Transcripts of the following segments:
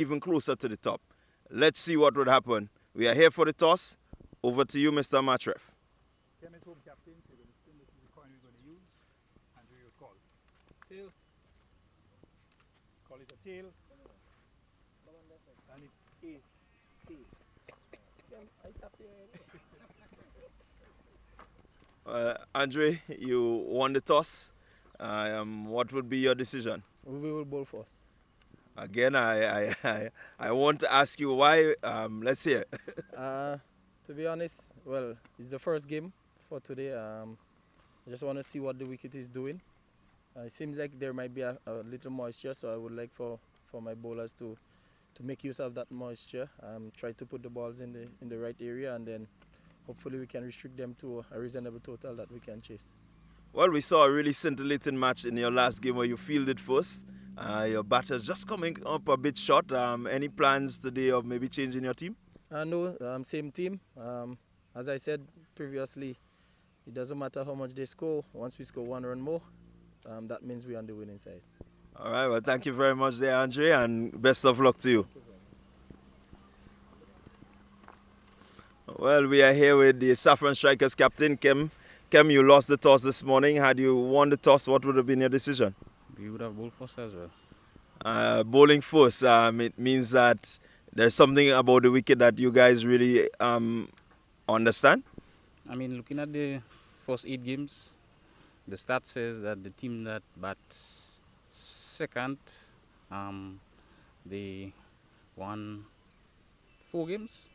even closer to the top. Let's see what would happen. We are here for the toss. Over to you, Mr. Matref. Chem is home captain, so we're going to spin. This is the coin we're going to use. And we will call. Tail. Call it a tail. And it's a tail. Andre, you won the toss. What would be your decision? We will bowl first. Again, I want to ask you why. Let's hear. To be honest, well, it's the first game for today. I just want to see what the wicket is doing. It seems like there might be a little moisture, so I would like for my bowlers to make use of that moisture. Try to put the balls in the right area, and then hopefully we can restrict them to a reasonable total that we can chase. Well, we saw a really scintillating match in your last game where you fielded first. Your batters just coming up a bit short. Any plans today of maybe changing your team? No, same team. As I said previously, it doesn't matter how much they score. Once we score 1 run more, that means we're on the winning side. All right, well, thank you very much there, Andre, and best of luck to you. Well, we are here with the Saffron Strikers captain, Kem. Kem, you lost the toss this morning. Had you won the toss, what would have been your decision? We would have bowled first as well. Bowling first, it means that there's something about the wicket that you guys really understand? I mean, looking at the first 8 games, the stat says that the team that bats second, they won 4 games.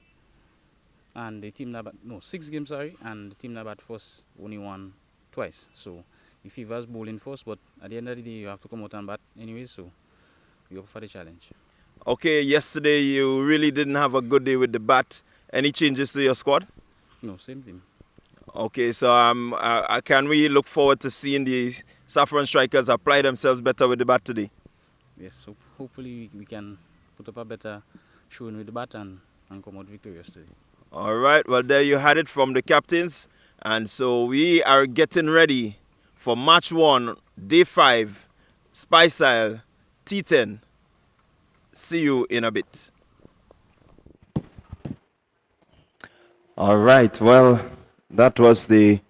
And the team that 6 games, sorry, and the team that bat first only won twice. So it favors bowling first, but at the end of the day, you have to come out and bat anyway. So we up for the challenge. Okay, yesterday you really didn't have a good day with the bat. Any changes to your squad? No, same team. Okay, so can we look forward to seeing the Saffron Strikers apply themselves better with the bat today? Yes, so hopefully we can put up a better showing with the bat and come out victorious today. All right, well, there you had it from the captains. And so we are getting ready for match 1, day 5, Spiceisle T10. See you in a bit. All right, well, that was the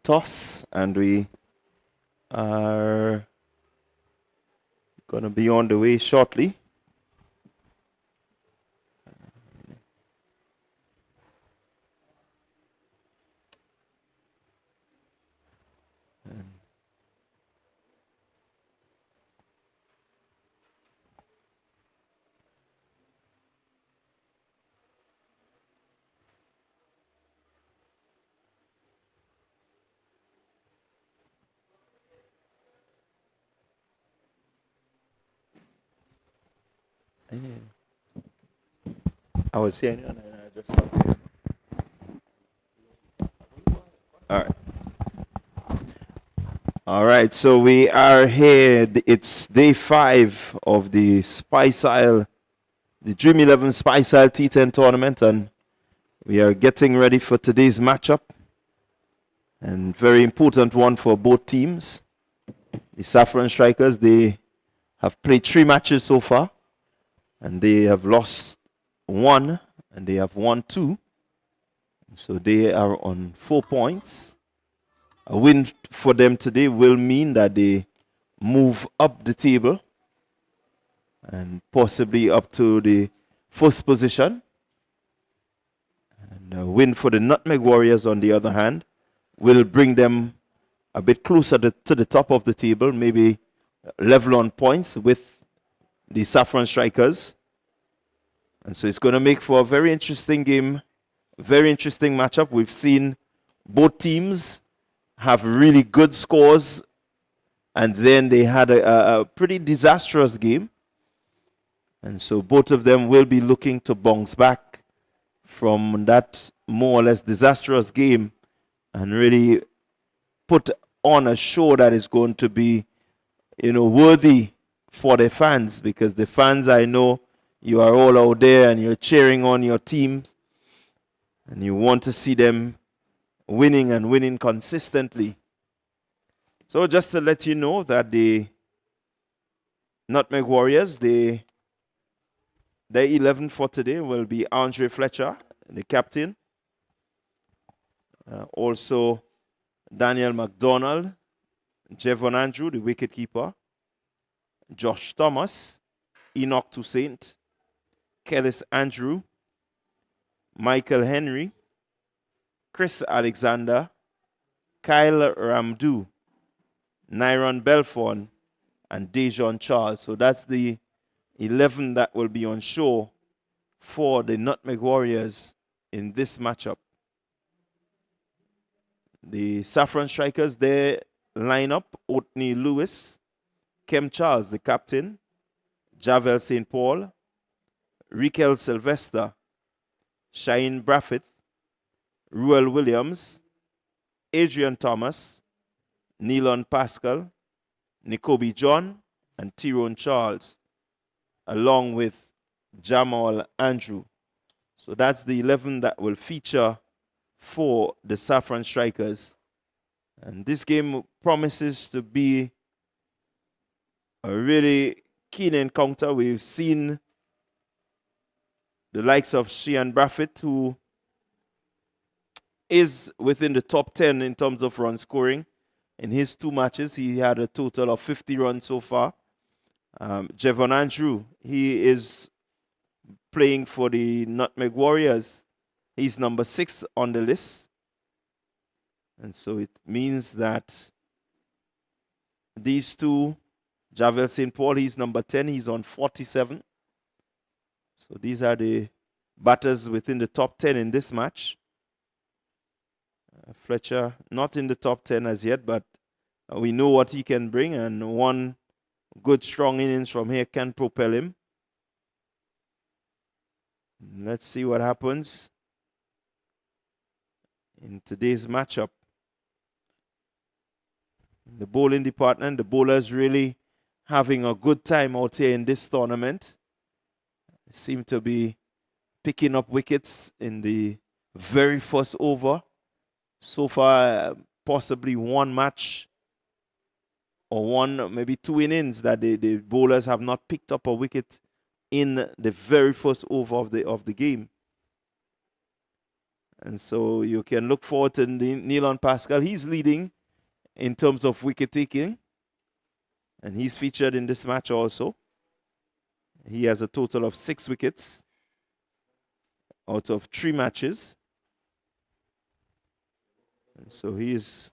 toss, and we are going to be on the way shortly. I was here and I just stopped here. All right, so we are here. It's day 5 of the Spiceisle, the Dream 11 Spiceisle T10 tournament, and we are getting ready for today's matchup. And very important one for both teams. The Saffron Strikers, they have played 3 matches so far, and they have lost 1, and they have won 2. So they are on 4 points. A win for them today will mean that they move up the table and possibly up to the first position. And a win for the Nutmeg Warriors, on the other hand, will bring them a bit closer to the top of the table, maybe level on points with the Saffron Strikers. And so it's going to make for a very interesting game, very interesting matchup. We've seen both teams have really good scores, and then they had a pretty disastrous game. And so both of them will be looking to bounce back from that more or less disastrous game and really put on a show that is going to be, worthy for the fans, because the fans, I know you are all out there and you're cheering on your teams. And you want to see them winning and winning consistently. So just to let you know that the Nutmeg Warriors, their 11 for today will be Andre Fletcher, the captain. Also Daniel McDonald, Jevon Andrew, the wicketkeeper, Josh Thomas, Enoch Toussaint, Kellis Andrew, Michael Henry, Chris Alexander, Kyle Ramdu, Nyron Belfon, and Dejon Charles. So that's the 11 that will be on show for the Nutmeg Warriors in this matchup. The Saffron Strikers, their lineup: Otney Lewis, Kem Charles, the captain, Javel St. Paul, Rikel Sylvester, Shane Braffett, Ruel Williams, Adrian Thomas, Neilon Pascal, Nicobi John, and Tyrone Charles, along with Jamal Andrew. So that's the 11 that will feature for the Saffron Strikers. And this game promises to be a really keen encounter. We've seen the likes of Shane Braffett, who is within the top 10 in terms of run scoring. In his 2 matches, he had a total of 50 runs so far. Jevon Andrew, he is playing for the Nutmeg Warriors. He's number 6 on the list. And so it means that these two, Javel St. Paul, he's number 10. He's on 47. So these are the batters within the top 10 in this match. Fletcher not in the top 10 as yet, but we know what he can bring, and one good strong innings from here can propel him. Let's see what happens in today's matchup. The bowling department, the bowlers really having a good time out here in this tournament. They seem to be picking up wickets in the very first over. So far, possibly one match or one, maybe 2 innings that the bowlers have not picked up a wicket in the very first over of the game. And so you can look forward to Neilon Pascal. He's leading in terms of wicket taking, and he's featured in this match also. He has a total of 6 wickets out of 3 matches. And so he's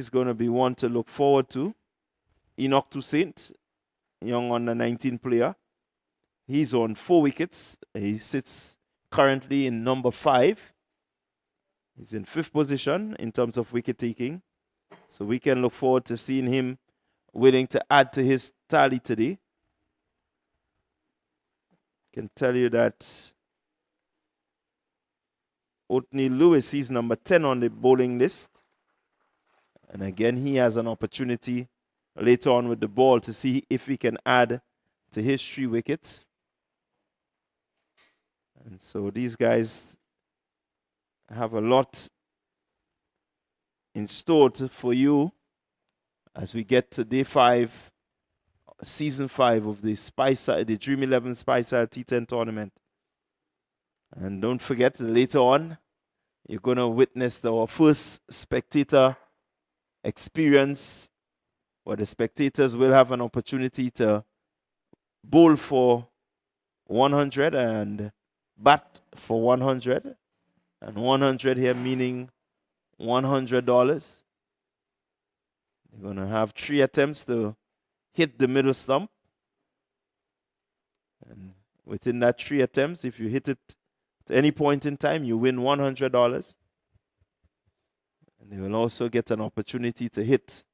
going to be one to look forward to. Enoch Toussaint, young under 19 player. He's on 4 wickets. He sits currently in number 5. He's in 5th position in terms of wicket taking. So we can look forward to seeing him willing to add to his tally today. I can tell you that Otney Lewis, he's number 10 on the bowling list. And again, he has an opportunity later on with the ball to see if he can add to his 3 wickets. And so these guys have a lot in store for you as we get to day 5, season 5 of the Dream 11 Spiceisle T10 tournament. And don't forget, later on, you're going to witness our first spectator experience, where the spectators will have an opportunity to bowl for 100 and bat for 100. And 100 here meaning $100. You're going to have 3 attempts to hit the middle stump. And within that 3 attempts, if you hit it at any point in time, you win $100. And they will also get an opportunity to hit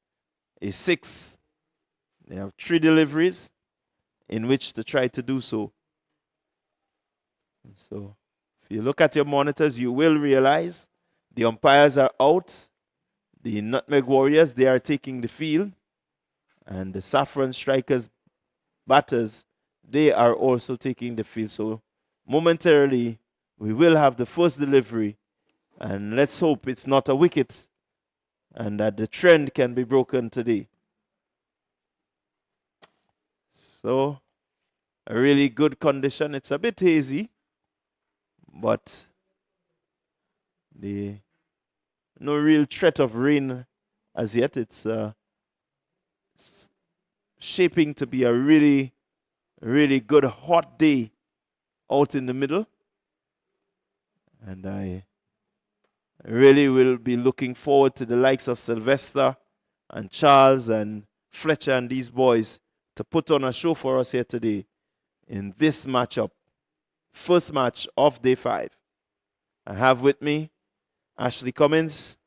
a 6. They have 3 deliveries in which to try to do so. And so if you look at your monitors, you will realize the umpires are out. The Nutmeg Warriors, they are taking the field. And the Saffron Strikers batters, they are also taking the field. So momentarily, we will have the first delivery, and let's hope it's not a wicket and that the trend can be broken today. So, a really good condition. It's a bit hazy, but no real threat of rain as yet. It's shaping to be a really, really good hot day out in the middle. And I really will be looking forward to the likes of Sylvester and Charles and Fletcher and these boys to put on a show for us here today in this matchup. First match of day 5. I have with me Ashley Cummins.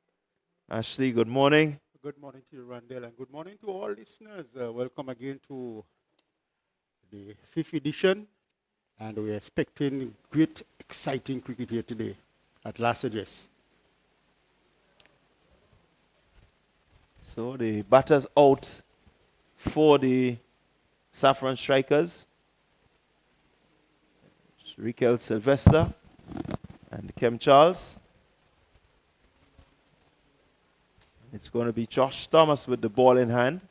Ashley, good morning. Good morning to you, Randall, and good morning to all listeners. Welcome again to the 5th edition, and we're expecting great, exciting cricket here today at Las Vegas. So the batters out for the Saffron Strikers. Rikel Sylvester and Kem Charles. It's going to be Josh Thomas with the ball in hand.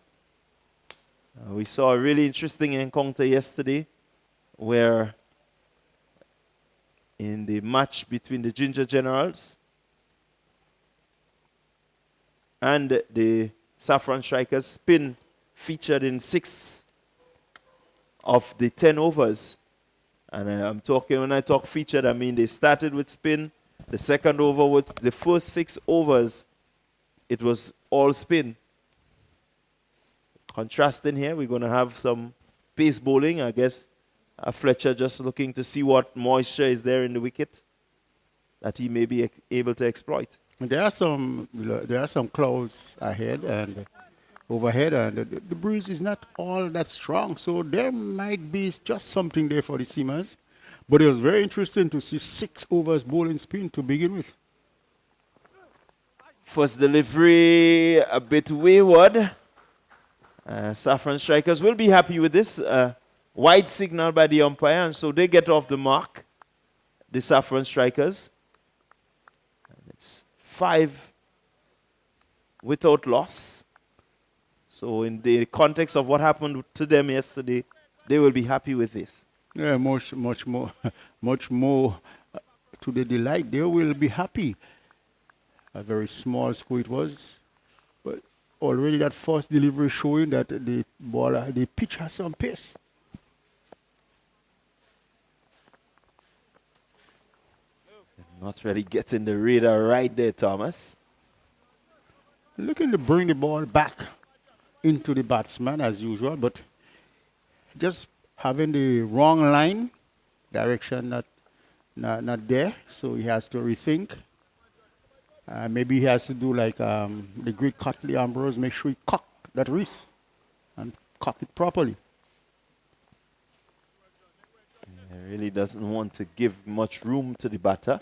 We saw a really interesting encounter yesterday where in the match between the Ginger Generals and the Saffron Strikers, spin featured in 6 of the 10 overs. And I'm talking, when I talk featured, I mean they started with spin. The second over was the first 6 overs. It was all spin. Contrasting here, we're going to have some pace bowling. I guess Fletcher just looking to see what moisture is there in the wicket that he may be able to exploit. There are some clouds ahead and overhead, and the breeze is not all that strong, so there might be just something there for the seamers. But it was very interesting to see 6 overs bowling spin to begin with. First delivery a bit wayward. Saffron Strikers will be happy with this. Wide signal by the umpire, and so they get off the mark, the Saffron Strikers. And it's 5 without loss. So in the context of what happened to them yesterday, they will be happy with this. Yeah, much more to the delight. They will be happy. A very small score it was, but already that first delivery showing that the pitch has some pace. Not really getting the radar right there, Thomas. Looking to bring the ball back into the batsman as usual, but just having the wrong line, direction not there, so he has to rethink. Maybe he has to do like the great Cotley Ambrose, make sure he cock that wrist and cock it properly. He really doesn't want to give much room to the batter.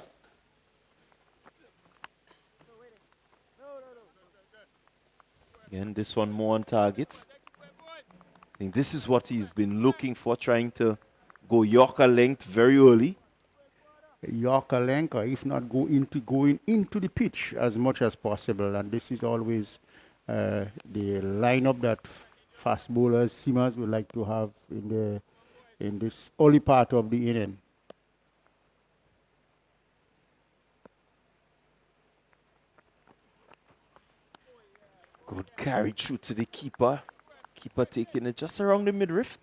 Again, this one more on target. I think this is what he's been looking for, trying to go Yorker length very early. Yorker length, or if not going into the pitch as much as possible. And this is always the lineup that fast bowlers, seamers would like to have in this early part of the inning. Good carry through to the keeper. Keeper taking it just around the midriff.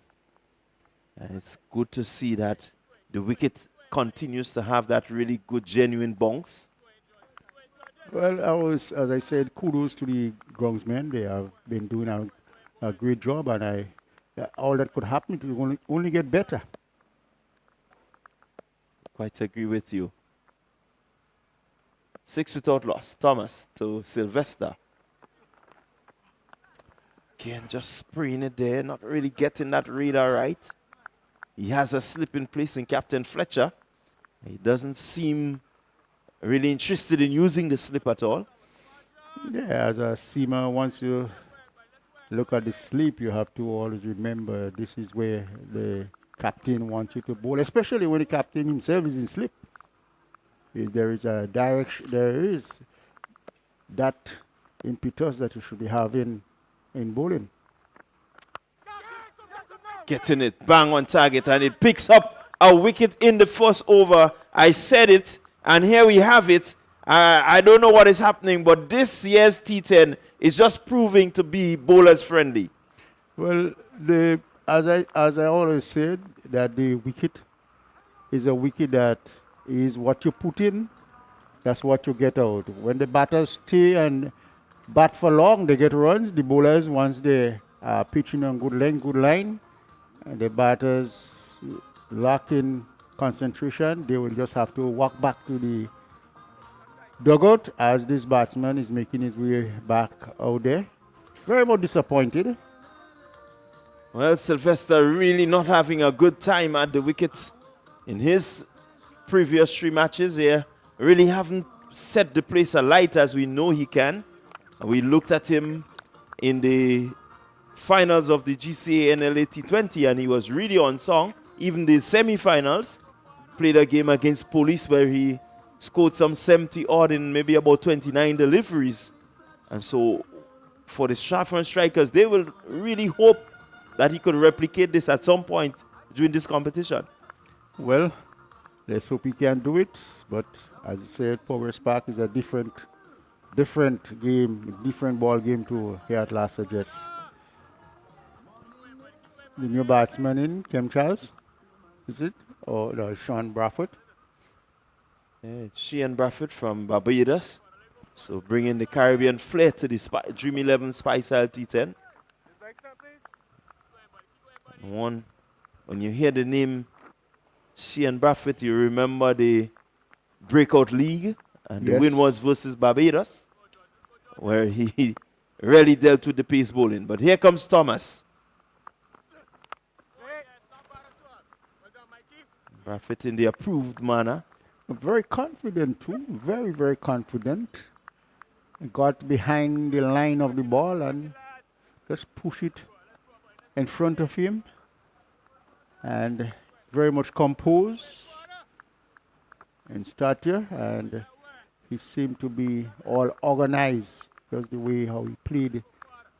And it's good to see that the wicket continues to have that really good, genuine bounce. Well, as I said, kudos to the groundsmen. They have been doing a great job, and all that could happen to only get better. Quite agree with you. 6 without loss. Thomas to Sylvester. Again, just spraying it there, not really getting that radar right. He has a slip in place in Captain Fletcher. He doesn't seem really interested in using the slip at all. Yeah, as a seamer, once you look at the slip, you have to always remember this is where the captain wants you to bowl, especially when the captain himself is in slip. There is a direction, there is that impetus that you should be having in bowling. Getting it bang on target, and it picks up a wicket in the first over. I said it, and here we have it. I don't know what is happening, but this year's T10 is just proving to be bowlers friendly. Well, as I always said, that the wicket is a wicket that is what you put in, that's what you get out. When the batters stay and bat for long, they get runs. The bowlers, once they are pitching on good line, and the batters lack in concentration, they will just have to walk back to the dugout as this batsman is making his way back out there. Very much disappointed. Well, Sylvester really not having a good time at the wickets in his previous 3 matches here. Really haven't set the place alight as we know he can. We looked at him in the finals of the GCA NLA T20 and he was really on song. Even the semi-finals, played a game against Police where he scored some 70 odd in maybe about 29 deliveries. And so for the Saffron strikers, they will really hope that he could replicate this at some point during this competition. Well, let's hope he can do it. But as I said, Power Spark is a different game, different ball game to here at Last Address. The new batsman in, Kem Charles, is it? Or no, Sean Bradford? Yeah, it's Sheehan Bradford from Barbados. So bringing the Caribbean flair to the Dream 11 Spiceisle T10. When you hear the name Sheehan Bradford, you remember the Breakout League, and the win was versus Barbados, where he really dealt with the pace bowling. But here comes Thomas. Bradford in the approved manner. Very confident too, very, very confident. Got behind the line of the ball and just push it in front of him. And very much composed in stature, and he seemed to be all organized because the way how he played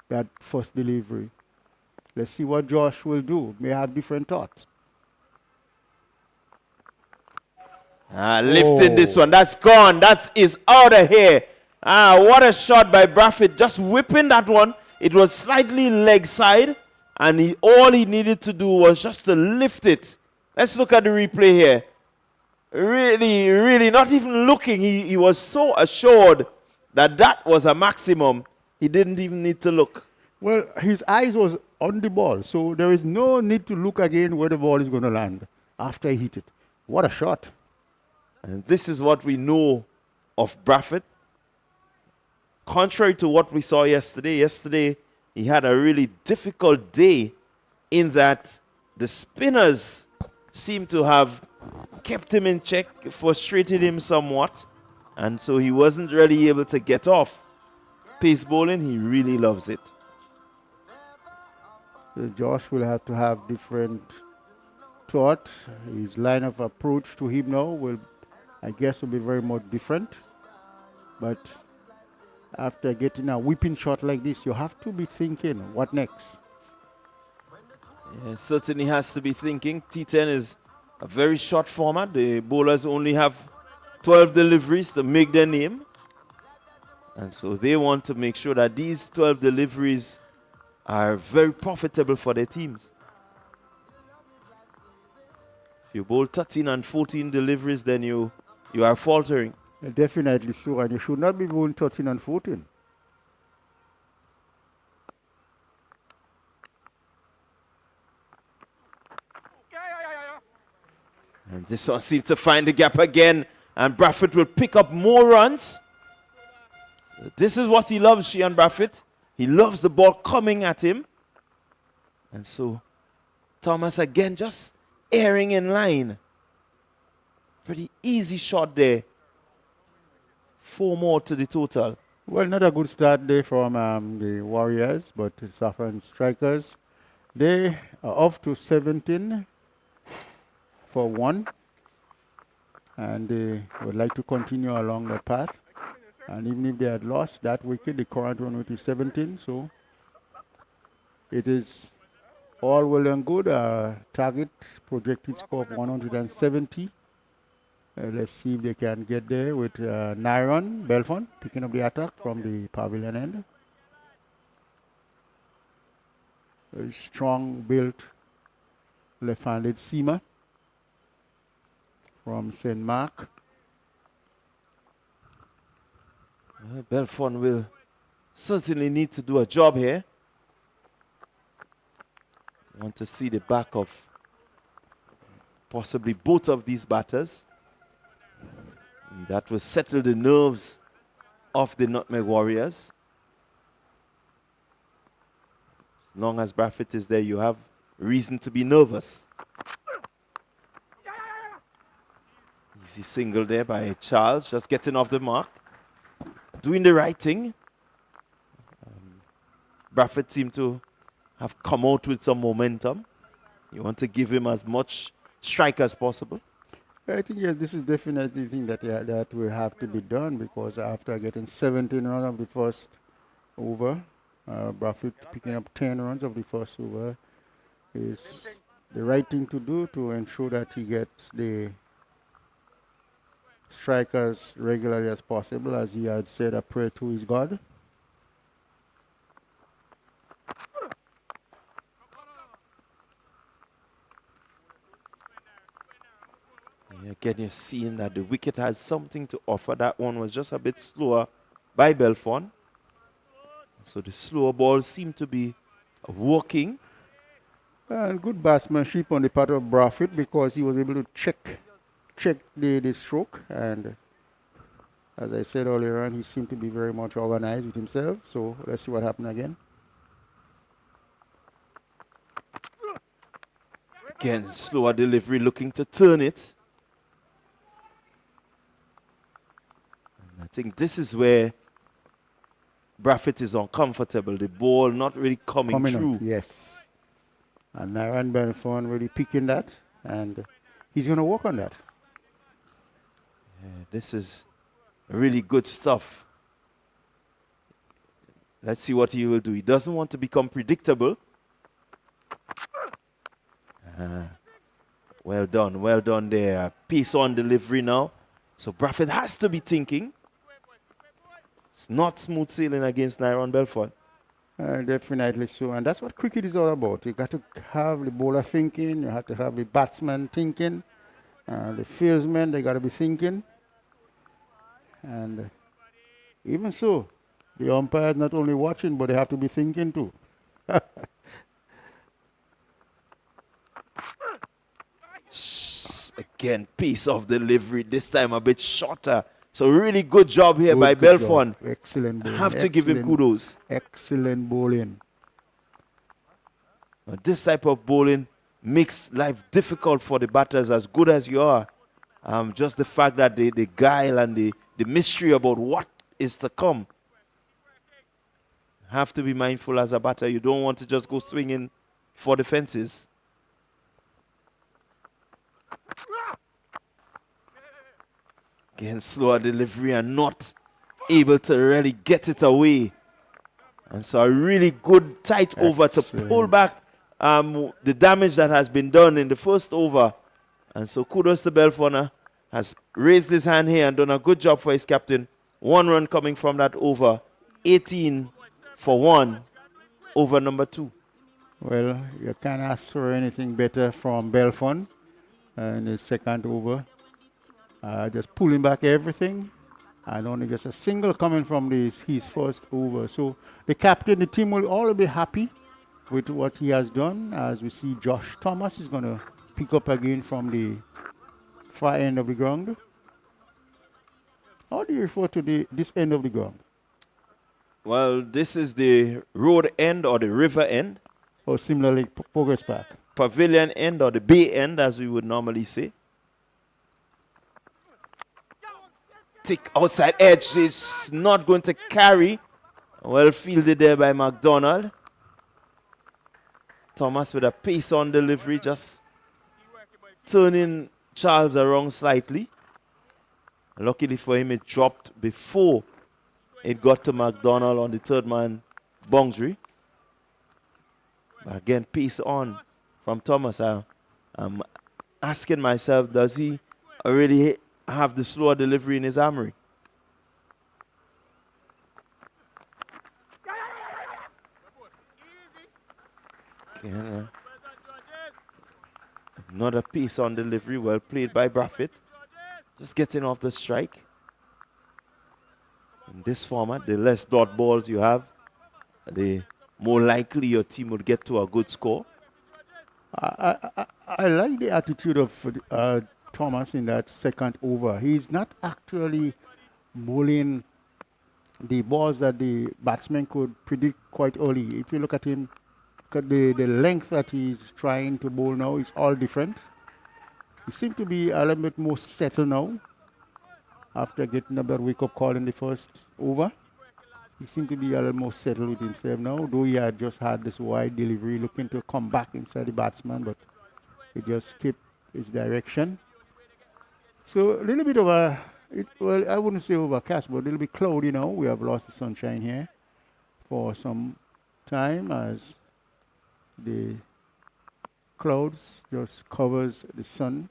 that first delivery. Let's see what Josh will do. May have different thoughts. Lifting this one. That's gone. That is out of here. What a shot by Bradford. Just whipping that one. It was slightly leg side. And all he needed to do was just to lift it. Let's look at the replay here. Really, really not even looking. He was so assured that that was a maximum. He didn't even need to look. Well, his eyes was on the ball. So there is no need to look again where the ball is going to land after he hit it. What a shot. And this is what we know of Bradford. Contrary to what we saw yesterday. Yesterday, he had a really difficult day in that the spinners seemed to have kept him in check, frustrated him somewhat. And so he wasn't really able to get off. Pace bowling, he really loves it. So Josh will have to have different thought. His line of approach to him now will, I guess, will be very much different. But after getting a whipping shot like this, you have to be thinking, what next? Yeah, certainly has to be thinking. T10 is a very short format. The bowlers only have 12 deliveries to make their name. And so they want to make sure that these 12 deliveries are very profitable for their teams. If you bowl 13 and 14 deliveries, then you are faltering. Definitely so, and you should not be bowling 13 and 14. And this one seems to find the gap again, and Bradford will pick up more runs. This is what he loves, Sheehan Bradford. He loves the ball coming at him. And so Thomas again just airing in line. Pretty easy shot there. 4 more to the total. Well, not a good start there from the Warriors, but the Saffron Strikers, they are off to 17 for 1. and they would like to continue along the path. And even if they had lost that wicket, the current run rate is 17. So it is all well and good. Target projected score of 170. Let's see if they can get there with Nyron Belfont picking up the attack from the pavilion end. Very strong built left-handed seamer from St. Mark. Belfont will certainly need to do a job here. Want to see the back of possibly both of these batters. And that will settle the nerves of the Nutmeg Warriors. As long as Braffett is there, you have reason to be nervous. Easy single there by Charles, just getting off the mark. Doing the right thing. Braffett seemed to have come out with some momentum. You want to give him as much strike as possible. I think yes, this is definitely the thing that will have to be done, because after getting 17 runs of the first over, Braffett picking up 10 runs of the first over is the right thing to do to ensure that he gets the strikers regularly as possible, as he had said, a prayer to his God. Again, you're seeing that the wicket has something to offer. That one was just a bit slower by Belfont. So the slower ball seemed to be working. And good batsmanship on the part of Braffett, because he was able to check the stroke. And as I said earlier on, he seemed to be very much organized with himself. So let's see what happened again. Again, slower delivery, looking to turn it. And I think this is where Braffett is uncomfortable. The ball not really coming through. Up, yes. And Naran Belfont really picking that, and he's going to work on that. Yeah, this is really good stuff. Let's see what he will do. He doesn't want to become predictable. Well done there. Piece on delivery now. So Braffett has to be thinking. It's not smooth sailing against Nyron Belfont. Definitely so, and that's what cricket is all about. You got to have the bowler thinking, you have to have the batsman thinking, the fieldsmen, they got to be thinking. And even so, the umpire is not only watching, but they have to be thinking too. Again, piece of delivery, this time a bit shorter. So really good job here by Belfont. Excellent bowling. I have to give him kudos. Excellent bowling. This type of bowling makes life difficult for the batters, as good as you are. Just the fact that the guile and the mystery about what is to come. Have to be mindful as a batter. You don't want to just go swinging for the fences. Again, slower delivery and not able to really get it away. And so a really good tight over to pull back the damage that has been done in the first over. And so kudos to Belfont, has raised his hand here and done a good job for his captain. 1 run coming from that over. 18 for 1 over number 2. Well, you can't ask for anything better from Belfont in the second over. Just pulling back everything, and only just a single coming from his first over. So the captain, the team will all be happy with what he has done, as we see Josh Thomas is going to pick up again from the far end of the ground. How do you refer to this end of the ground? Well, this is the road end or the river end. Or similarly, Progress Park. Pavilion end or the bay end, as we would normally say. Thick outside edge is not going to carry. Well fielded there by McDonald. Thomas with a pace on delivery, just turning Charles around slightly. Luckily for him, it dropped before it got to McDonald on the third man boundary. But again, pace on from Thomas. I'm asking myself, does he already have the slower delivery in his armory? Okay, another piece on delivery, well played by Braffett. Just getting off the strike. In this format, the less dot balls you have, the more likely your team would get to a good score. I like the attitude of Thomas in that second over. He's not actually bowling the balls that the batsman could predict quite early. If you look at him, the length that he's trying to bowl now is all different. He seems to be a little bit more settled now after getting a better wake-up call in the first over. He seemed to be a little more settled with himself now, though he had just had this wide delivery looking to come back inside the batsman, but he just skipped his direction. So a little bit of well, I wouldn't say overcast, but a little bit cloudy now. We have lost the sunshine here for some time as the clouds just covers the sun.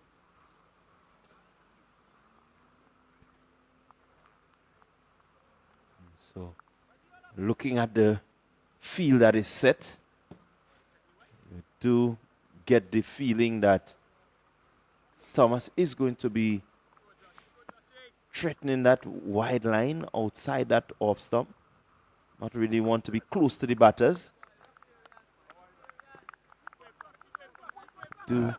So, looking at the field that is set, you do get the feeling that Thomas is going to be threatening that wide line outside that off stump. Not really want to be close to the batters. I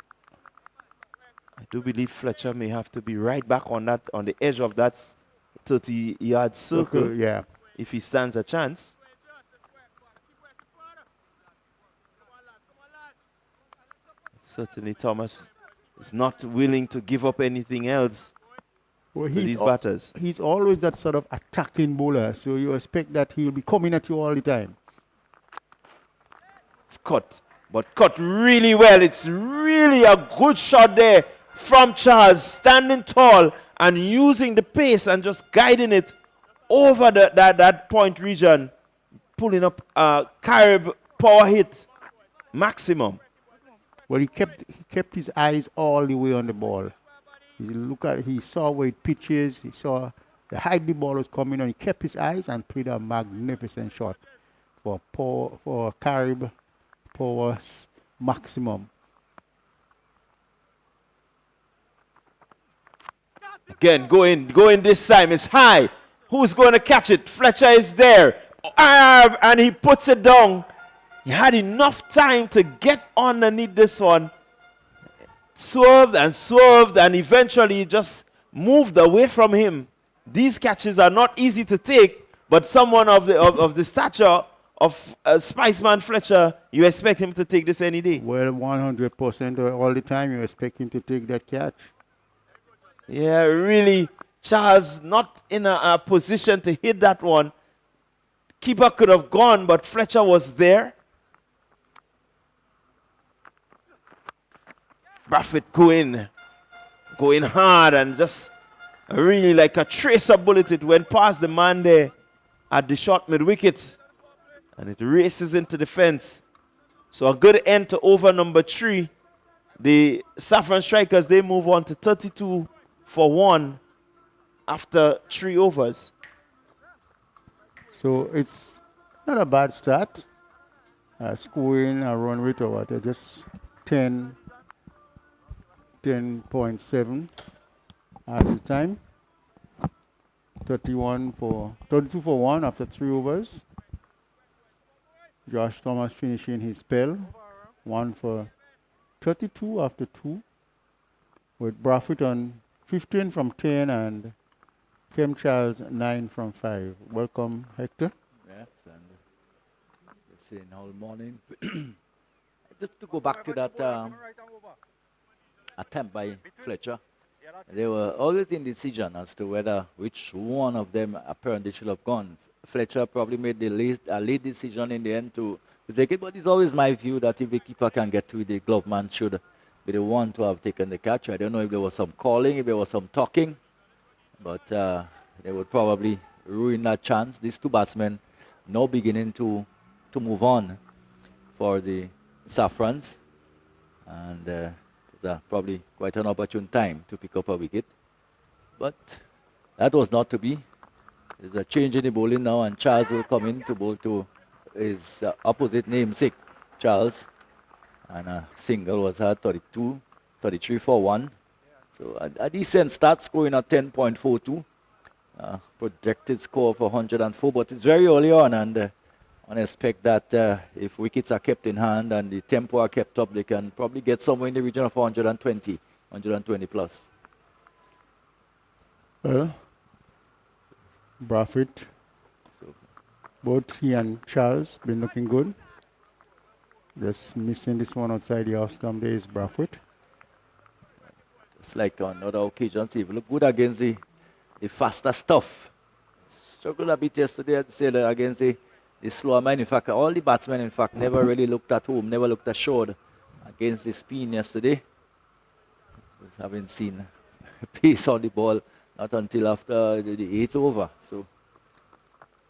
do believe Fletcher may have to be right back on the edge of that 30-yard circle, yeah, if he stands a chance. Certainly Thomas is not willing to give up anything else to these batters. He's always that sort of attacking bowler, so you expect that he'll be coming at you all the time. It's cut, but cut really well. It's really a good shot there from Charles, standing tall and using the pace and just guiding it over that point region, pulling up a Carib power hit maximum. Well, he kept his eyes all the way on the ball. He saw where it pitches. He saw the height the ball was coming on. He kept his eyes and played a magnificent shot for Carib power maximum. Again, go in this time. It's high. Who's going to catch it? Fletcher is there. And he puts it down. He had enough time to get underneath this one. Swerved and eventually just moved away from him. These catches are not easy to take, but someone of the stature of Spiceman Fletcher, you expect him to take this any day. Well, 100% all the time you expect him to take that catch. Yeah, really, Charles not in a position to hit that one. Keeper could have gone, but Fletcher was there. Braffett going hard and just really like a tracer bullet. It went past the man there at the short mid-wicket and it races into the fence. So a good end to over number 3. The Saffron Strikers, they move on to 32 for 1 after 3 overs. So it's not a bad start. Scoring a run rate of what? Just 10.7 at the time. 32 for 1 after 3 overs. Josh Thomas finishing his spell. 1 for 32 after 2. With Braffett on 15 from 10 and Kem Charles 9 from 5. Welcome, Hector. Yes, and saying all morning. Just to go back to that attempt by Fletcher, they were always in decision as to which one of them apparently should have gone. Fletcher probably made the lead decision in the end to take it, but it's always my view that if the keeper can get to it, the glove man should be the one to have taken the catch. I don't know if there was some calling, if there was some talking, but they would probably ruin that chance. These two batsmen now beginning to move on for the Saffrons, and it's probably quite an opportune time to pick up a wicket. But that was not to be. There's a change in the bowling now, and Charles will come in to bowl to his opposite namesake, Charles. And a single was at 32, 33 for 1. So a decent start, scoring at 10.42. Projected score for 104, but it's very early on, and I expect that if wickets are kept in hand and the tempo are kept up, they can probably get somewhere in the region of 120, 120 plus. Well, Braffett, both he and Charles been looking good. Just missing this one outside the off stump there is Braffett. Just like on other occasions, he looked good against the faster stuff. Struggled a bit yesterday, I'd say, that against the slower man. In fact, all the batsmen, in fact, never really looked at home, never looked assured against the spin yesterday. So haven't seen pace on the ball, not until after the 8th over. So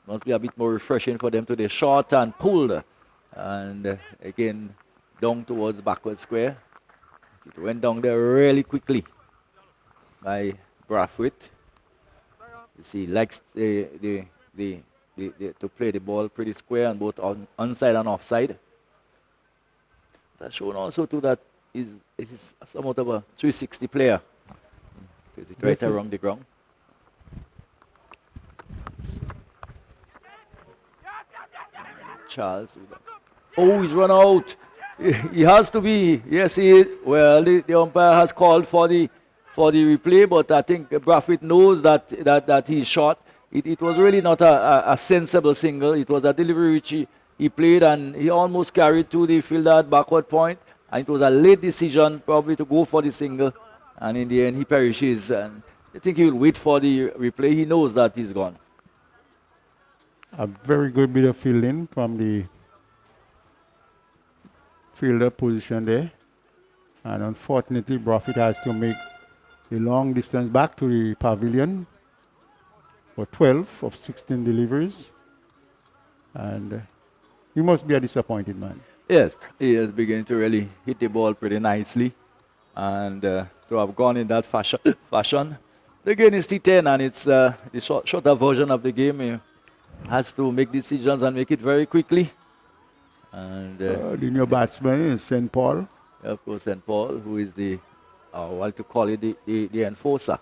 must be a bit more refreshing for them today. Short and pulled, and again down towards backward square. It went down there really quickly by Brathwaite. You see, he likes to play the ball pretty square on both onside and offside. That's shown also too that he's somewhat of a 360 player. Plays it right around the ground. Charles. Oh, he's run out. He has to be. Yes, he is. Well, the umpire has called for the replay, but I think Brathwaite knows that he's short. It was really not a sensible single. It was a delivery which he played, and he almost carried to the fielder at backward point. And it was a late decision probably to go for the single. And in the end, he perishes. And I think he will wait for the replay. He knows that he's gone. A very good bit of fielding from the fielder position there. And unfortunately, Brathwaite has to make the long distance back to the pavilion for 12 of 16 deliveries. And he must be a disappointed man. Yes, he is beginning to really hit the ball pretty nicely. And to have gone in that fashion. The game is T10, and it's the shorter version of the game. He has to make decisions and make it very quickly. And the new batsman is St. Paul. Of course, St. Paul, who is the enforcer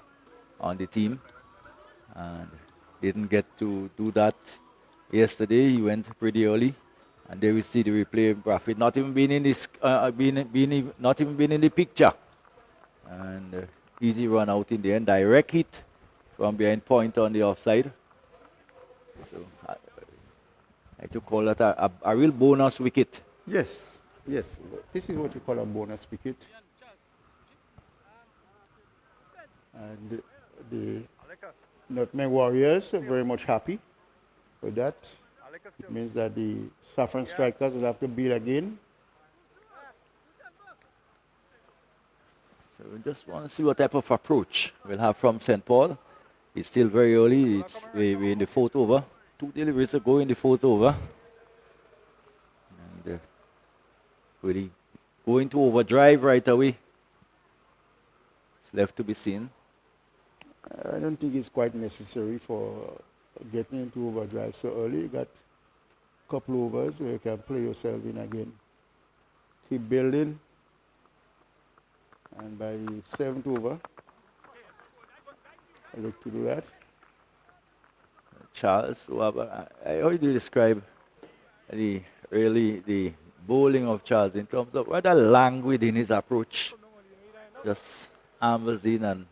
on the team. And didn't get to do that yesterday. He went pretty early. And there we see the replay. Brathwaite not even been in this, not even been in the picture. And easy run out in the end. Direct hit from behind point on the offside. So I to call that a real bonus wicket. Yes, yes. This is what you call a bonus wicket. And the Nutmeg Warriors are very much happy with that. It means that the Saffron strikers will have to beat again. So we just want to see what type of approach we'll have from St. Paul. It's still very early. We're in the 4th over. 2 deliveries to go in the 4th over. And really going to overdrive right away. It's left to be seen. I don't think it's quite necessary for getting into overdrive so early. You got a couple overs where you can play yourself in again. Keep building. And by 7th over, I look to do that. Charles, how do you describe the bowling of Charles in terms of rather languid in his approach? Just arms in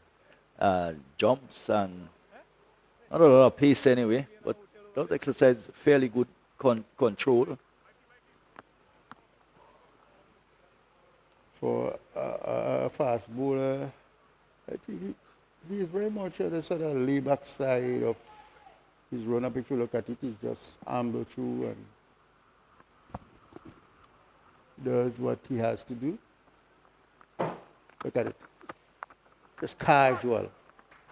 and jumps and not a lot of pace anyway, but does exercise fairly good control. For a fast bowler, I think he is very much at the sort of laid-back side of his run-up. If you look at it, he's just amble through and does what he has to do. Look at it. Just casual.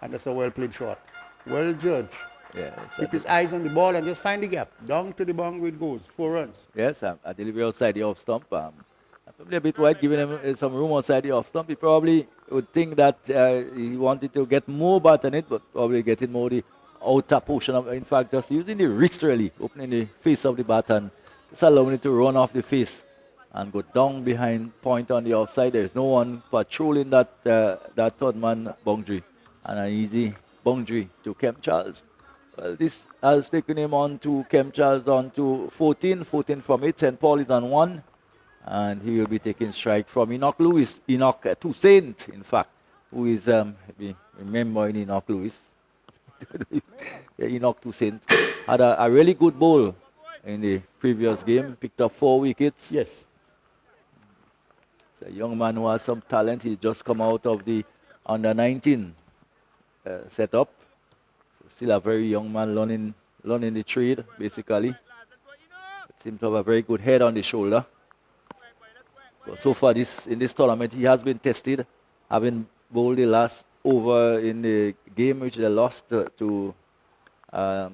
And that's a well played shot. Well judged. Yes, Keep his eyes on the ball and just find the gap. Down to the boundary it goes. 4 runs. yes, a delivery outside the off stump. Probably a bit wide, giving him some room outside the off stump. He probably would think that he wanted to get more bat on it, but probably getting more the outer portion of. In fact, just using the wrist really, opening the face of the bat and just allowing it to run off the face and go down behind point on the offside. There's no one patrolling that third man boundary, and an easy boundary to Kem Charles. Well, this has taken him on to Kem Charles on to 14 from 8. St. Paul is on 1. And he will be taking strike from Enoch Toussaint, in fact, who is, remembering Enoch Lewis. Yeah, Enoch Toussaint had a really good bowl in the previous game, picked up 4 wickets. Yes. It's a young man who has some talent. He just come out of the under 19 setup. So still a very young man learning the trade, basically. Seems to have a very good head on the shoulder. But so far in this tournament, he has been tested, having bowled the last over in the game which they lost to but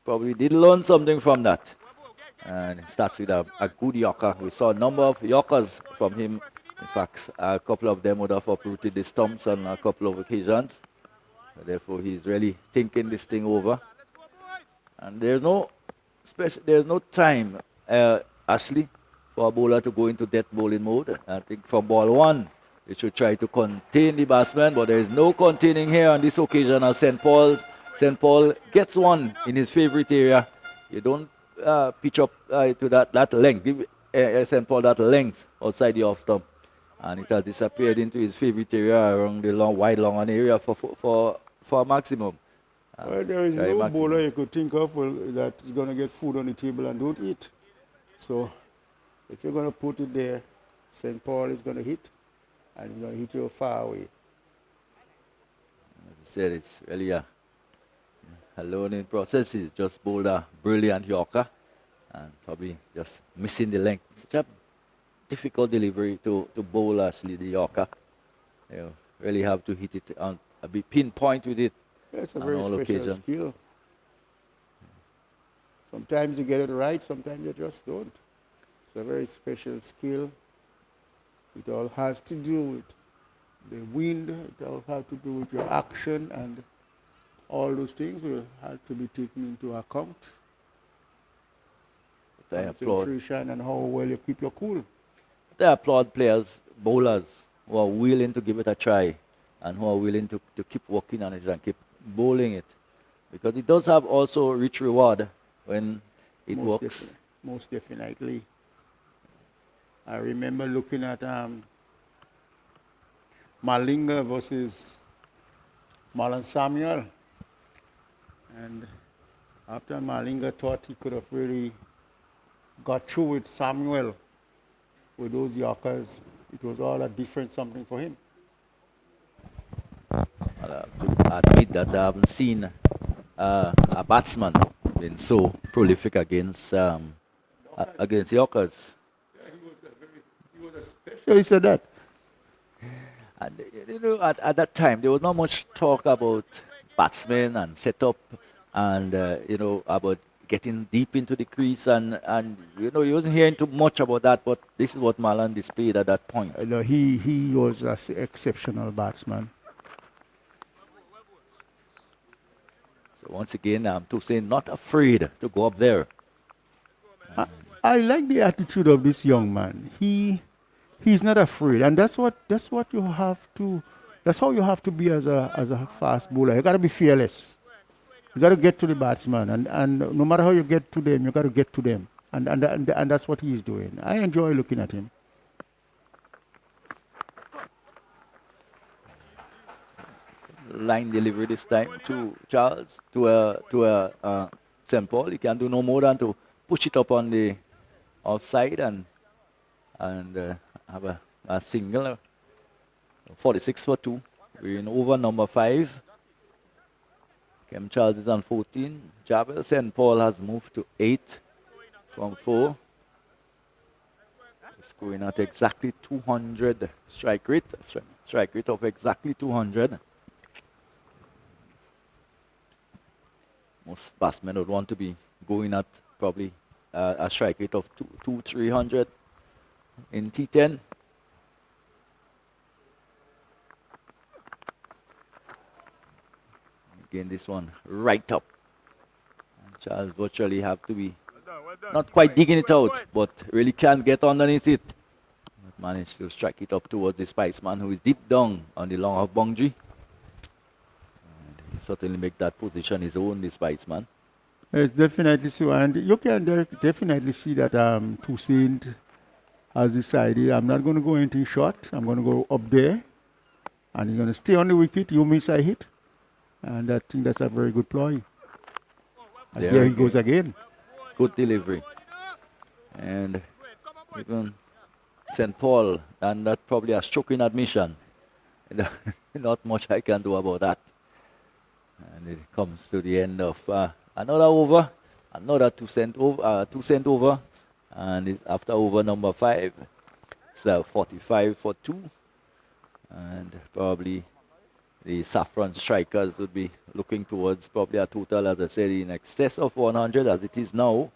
probably did learn something from that. And it starts with a good yorker. We saw a number of yorkers from him. In fact, a couple of them would have uprooted the stumps on a couple of occasions. So therefore, he's really thinking this thing over. And there's no time, Ashley, for a bowler to go into death bowling mode. I think from ball 1, they should try to contain the batsman, but there is no containing here on this occasion as St. Paul gets one in his favorite area. You don't pitch up to that length. Give St. Paul that length outside the off stump. And it has disappeared into his favorite area around the wide long on area for a maximum. Well, there is no bowler you could think of that is going to get food on the table and don't eat. So if you're going to put it there, St. Paul is going to hit, and he's going to hit you far away. As I said, it's really a learning process. He's just bowled a brilliant yorker and probably just missing the length. Such a difficult delivery to bowl actually the yorker. You really have to hit it on a bit pinpoint with it. It's a very special skill. Sometimes you get it right, sometimes you just don't. It's a very special skill. It all has to do with the wind, it all has to do with your action, and all those things will have to be taken into account. Concentration and how well you keep your cool. I applaud bowlers who are willing to give it a try and who are willing to keep working on it and keep bowling it. Because it does have also rich reward when it works. Most definitely. I remember looking at Malinga versus Marlon Samuel. And after Malinga thought he could have really got through with Samuel with those yorkers, it was all a different something for him. I admit that I haven't seen a batsman been so prolific against yorkers. He was a specialist at that. And you know, at that time, there was not much talk about batsmen and setup, and about getting deep into the crease, and you wasn't hearing too much about that. But this is what Marlon displayed at that point. He was an exceptional batsman. So once again, I'm saying not afraid to go up there. I like the attitude of this young man. He's not afraid, and that's what you have to. That's how you have to be as a fast bowler. You got to be fearless. You got to get to the batsman, and no matter how you get to them, you got to get to them, and that's what he's doing. I enjoy looking at him. Line delivery this time to Charles to St. Paul. He can do no more than to push it up on the outside and have a single. 46 for 2. We're in over number 5. Kem Charles is on 14. Jabel St. Paul has moved to 8 from 4. Scoring at exactly 200 strike rate. Strike rate of exactly 200. most batsmen would want to be going at probably a strike rate of 300 in T10. Again, this one right up. And Charles virtually have to be not quite digging it out, but really can't get underneath it. But managed to strike it up towards the Spiceman, who is deep down on the long off boundary. And he certainly make that position his own, the Spiceman. It's definitely so, and you can definitely see that Toussaint has decided, I'm not going to go anything short. I'm going to go up there, and he's going to stay on the wicket. You miss, I hit, and I think that's a very good ploy. And there he goes again. Good delivery. And even St. Paul, and that probably a stroking admission. Not much I can do about that. And it comes to the end of another over, another 2 cent over, and it's after over number 5. It's 45 for 2, and probably the Saffron strikers would be looking towards probably a total, as I said, in excess of 100 as it is now.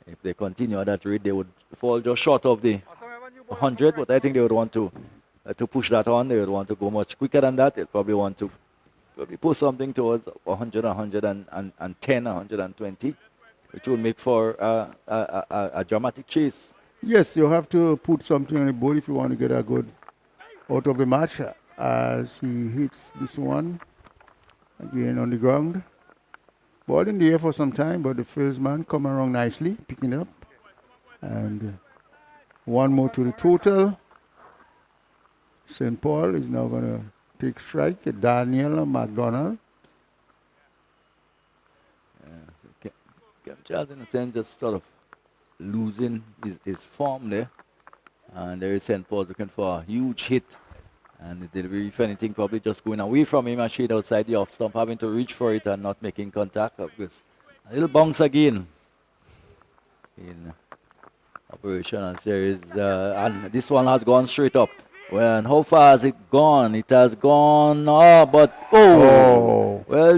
If they continue at that rate, they would fall just short of the 100, but I think they would want to push that on. They would want to go much quicker than that. They'll probably want to put something towards 100, 110, 120, which will make for a dramatic chase. Yes, you have to put something on the board if you want to get a good out of the match, as he hits this one again on the ground. Ball in the air for some time, but the first man come around nicely, picking up. And one more to the total. St. Paul is now going to take strike. Daniel McDonald. Cam Charles, in a sense, just sort of losing his form there. And there is St. Paul looking for a huge hit. And the delivery, if anything, probably just going away from him and straight outside the off stump, having to reach for it and not making contact. Because a little bounce again in operational series. And this one has gone straight up. Well, and how far has it gone? It has gone, well,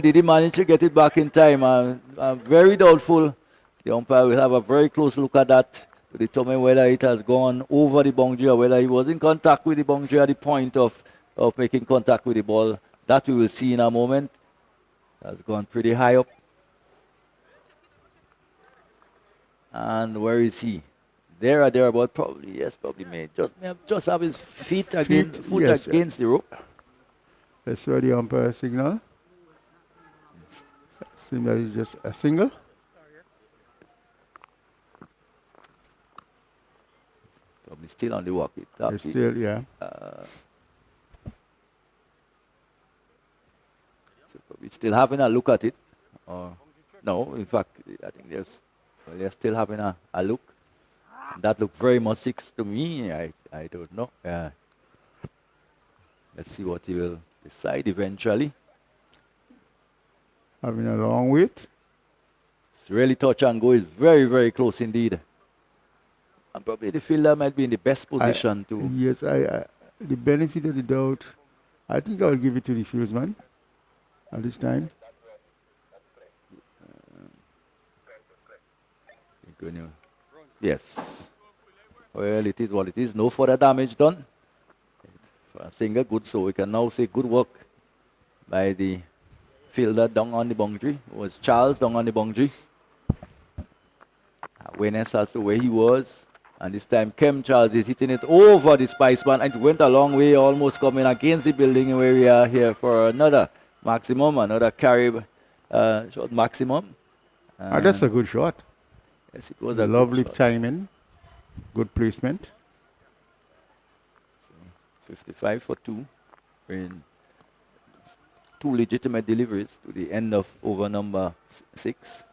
did he manage to get it back in time? I'm very doubtful. The umpire will have a very close look at that to determine whether it has gone over the boundary or whether he was in contact with the boundary at the point of making contact with the ball. That we will see in a moment. It has gone pretty high up. And where is he? There or thereabout, probably, yes, probably may just have his foot Yes, against the rope. That's where the umpire signal. Seems that it's just a single. Probably still on the walkie. It's still, yeah. So probably still having a look at it. No, in fact, I think they're still having a look. That looked very much 6 to me. I don't know. Let's see what he will decide eventually. Having a long wait. It's really touch and go. It's very, very close indeed. And probably the fielder might be in the best position to. Yes, the benefit of the doubt, I think I'll give it to the fieldsman at this time. Yes. Well, it is what it is. No further damage done. For a single, good. So we can now say good work by the fielder down on the boundary. It was Charles down on the boundary. Awareness as to where he was. And this time, Kem Charles is hitting it over the Spiceman. And it went a long way, almost coming against the building where we are here for another maximum, another carry shot maximum. That's a good shot. Yes, it was a a lovely good shot. timing, good placement. So 55 for 2. In 2 legitimate deliveries to the end of over number 6.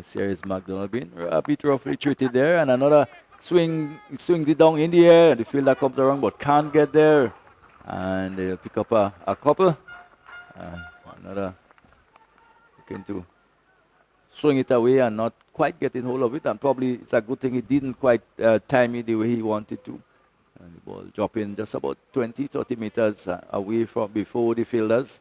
Series McDonald being a bit roughly treated there, and another swings it down in the air. The fielder comes around but can't get there, and they'll pick up a couple. Another looking to swing it away and not quite getting hold of it, and probably it's a good thing he didn't quite time it the way he wanted to. And the ball dropping just about 20-30 meters away from before the fielders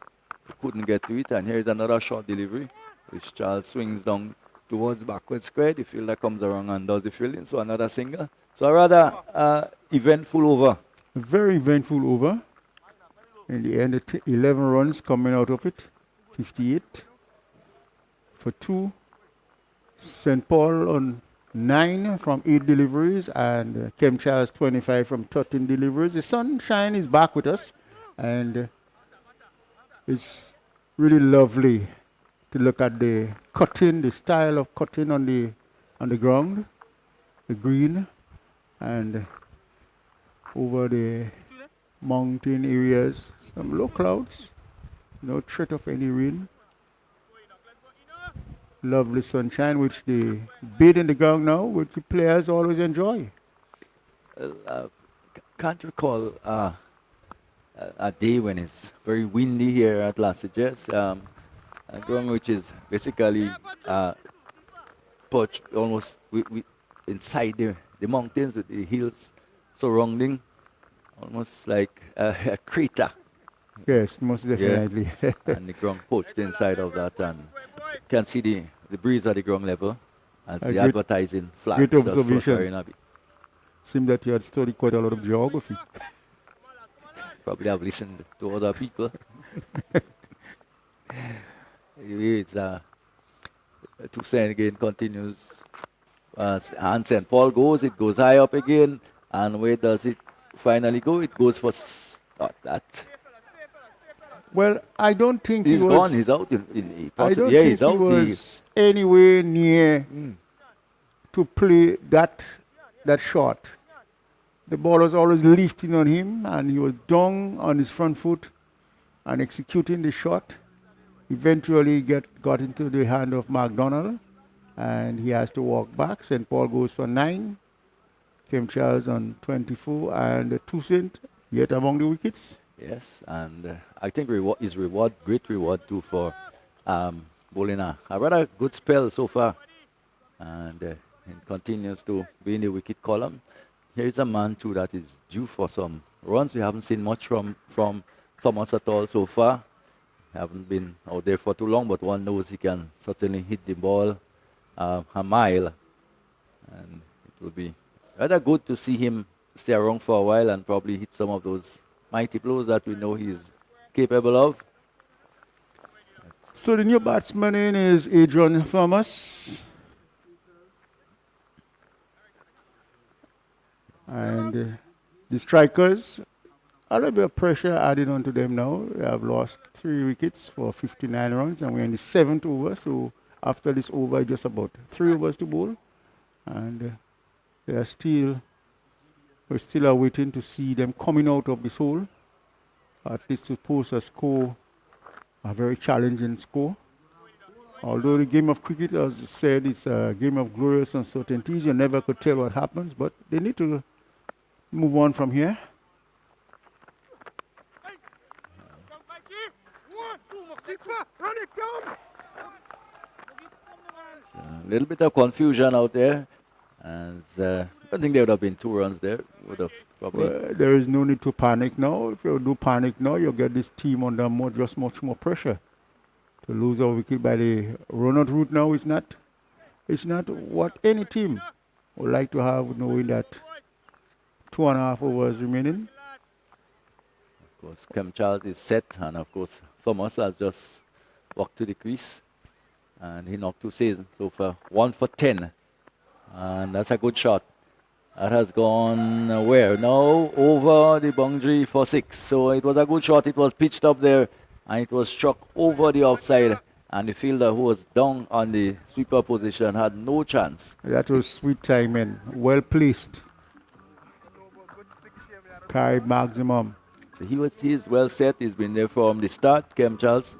couldn't get to it, and here's another short delivery. which Charles swings down towards backward square. The fielder comes around and does the fielding, so another single. So a rather eventful over. A very eventful over. In the end, 11 runs coming out of it. 58 for 2. St. Paul on 9 from 8 deliveries, and Kem Charles 25 from 13 deliveries. The sunshine is back with us, and it's really lovely to look at the cutting, the style of cutting on the ground, the green, and over the mountain areas, some low clouds, no threat of any rain. Lovely sunshine, which they bid in the ground now, which the players always enjoy. Can't recall a day when it's very windy here at Las Sitges. A ground which is basically perched almost inside the mountains with the hills surrounding, almost like a crater. Yes, most definitely. Yeah. And the ground poached inside of that, and you can see the breeze at the ground level as the advertising flags. Great observation. Bit. Seems that you had studied quite a lot of geography. Probably have listened to other people. Anyway, it's 2 again continues. And St. Paul goes, it goes high up again. And where does it finally go? It goes for that. Well, I don't think He's he was, gone. He's out. I don't yeah, think he's out. he was anywhere near to play that shot. The ball was always lifting on him, and he was down on his front foot and executing the shot. Eventually got into the hand of McDonald, and he has to walk back. St. Paul goes for 9. Kem Charles on 24, and Toussaint yet among the wickets. Yes, and I think great reward too for bowling a rather good spell so far, and he continues to be in the wicket column. Here is a man too that is due for some runs. We haven't seen much from Thomas at all so far. Haven't been out there for too long, but one knows he can certainly hit the ball a mile, and it will be rather good to see him stay around for a while and probably hit some of those mighty blows that we know he's capable of. So the new batsman in is Adrian Thomas. And the strikers, a little bit of pressure added onto them now. They have lost 3 wickets for 59 runs, and we're in the 7th over. So after this over, just about 3 overs to bowl. And we're still waiting to see them coming out of this hole. At least to post a score, a very challenging score. Although the game of cricket, as I said, it's a game of glorious uncertainties. You never could tell what happens, but they need to move on from here. A little bit of confusion out there, and I don't think there would have been 2 runs there. Would have probably. Well, there is no need to panic now. If you do panic now, you'll get this team under much more pressure. To lose a wicket by the run-out route now is not what any team would like to have, knowing that 2.5 overs remaining. Of course, Kem Charles is set, and of course, Thomas has just walked to the crease, and he knocked 2 sails so far. 1 for 10, and that's a good shot. That has gone where? Now over the boundary for 6. So it was a good shot. It was pitched up there, and it was struck over the offside, and the fielder who was down on the sweeper position had no chance. That was sweet timing, well placed. Carried maximum. So he is well set. He's been there from the start, Kem Charles.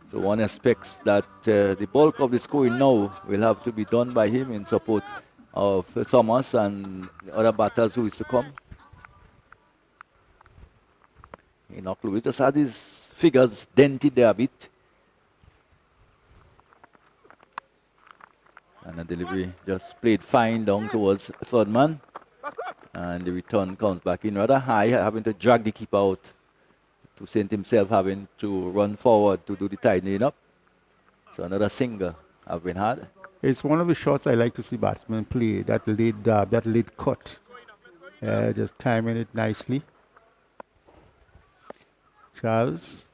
So one expects that the bulk of the scoring now will have to be done by him in support of Thomas and the other batters who is to come. He just had his figures dented there a bit. And the delivery just played fine down towards third man. And the return comes back in rather high, having to drag the keeper out. Toussaint himself having to run forward to do the tidying up. So another single have been had. It's one of the shots I like to see batsmen play, that late dab, that late cut. Just timing it nicely. Charles.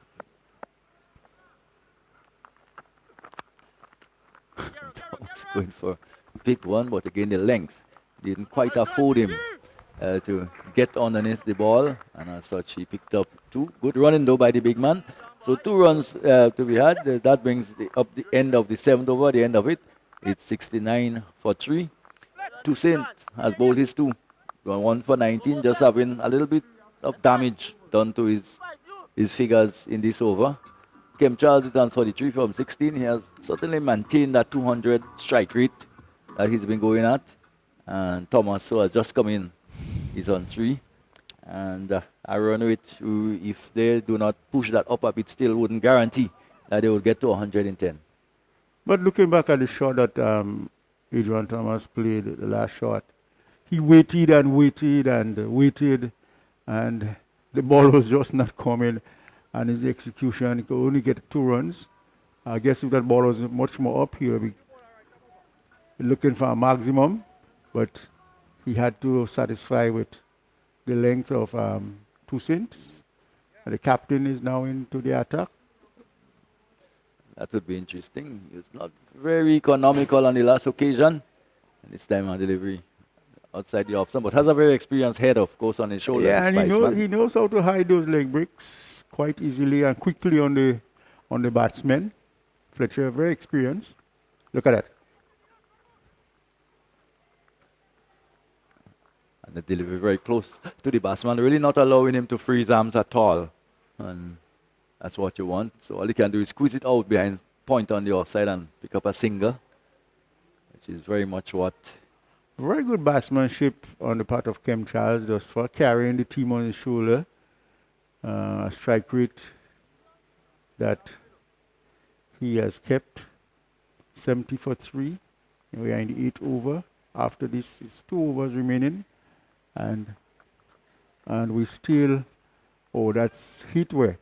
Thomas going for a big one, but again the length didn't quite afford him to get underneath the ball, and as such he picked up 2. Good running though by the big man. So 2 runs to be had. That brings up the end of the 7th over. The end of it, it's 69 for 3. Toussaint has bowled his 2. 1 for 19, just having a little bit of damage done to his figures in this over. Kem Charles is on 43 from 16. He has certainly maintained that 200 strike rate that he's been going at. And Thomas, who has just come in, is on 3. And I run with, if they do not push that up a bit, still wouldn't guarantee that they will get to 110. But looking back at the shot that Adrian Thomas played, the last shot, he waited and waited and waited, and the ball was just not coming. And his execution, he could only get 2 runs. I guess if that ball was much more up, he would be looking for a maximum, but he had to satisfy with the length of Toussaint. And the captain is now into the attack. That would be interesting. It's not very economical on the last occasion. And this time on delivery outside the option, but has a very experienced head, of course, on his shoulder. Yeah, and he knows how to hide those leg breaks quite easily and quickly on the batsmen. Fletcher, very experienced. Look at that. And the delivery very close to the batsman, really not allowing him to free his arms at all. And that's what you want. So all he can do is squeeze it out behind point on the offside and pick up a single, which is very much what... Very good batsmanship on the part of Kem Charles, just for carrying the team on his shoulder. Strike rate that he has kept, 70 for 3. We are in the 8th over. After this, it's 2 overs remaining. And we still, that's Heatway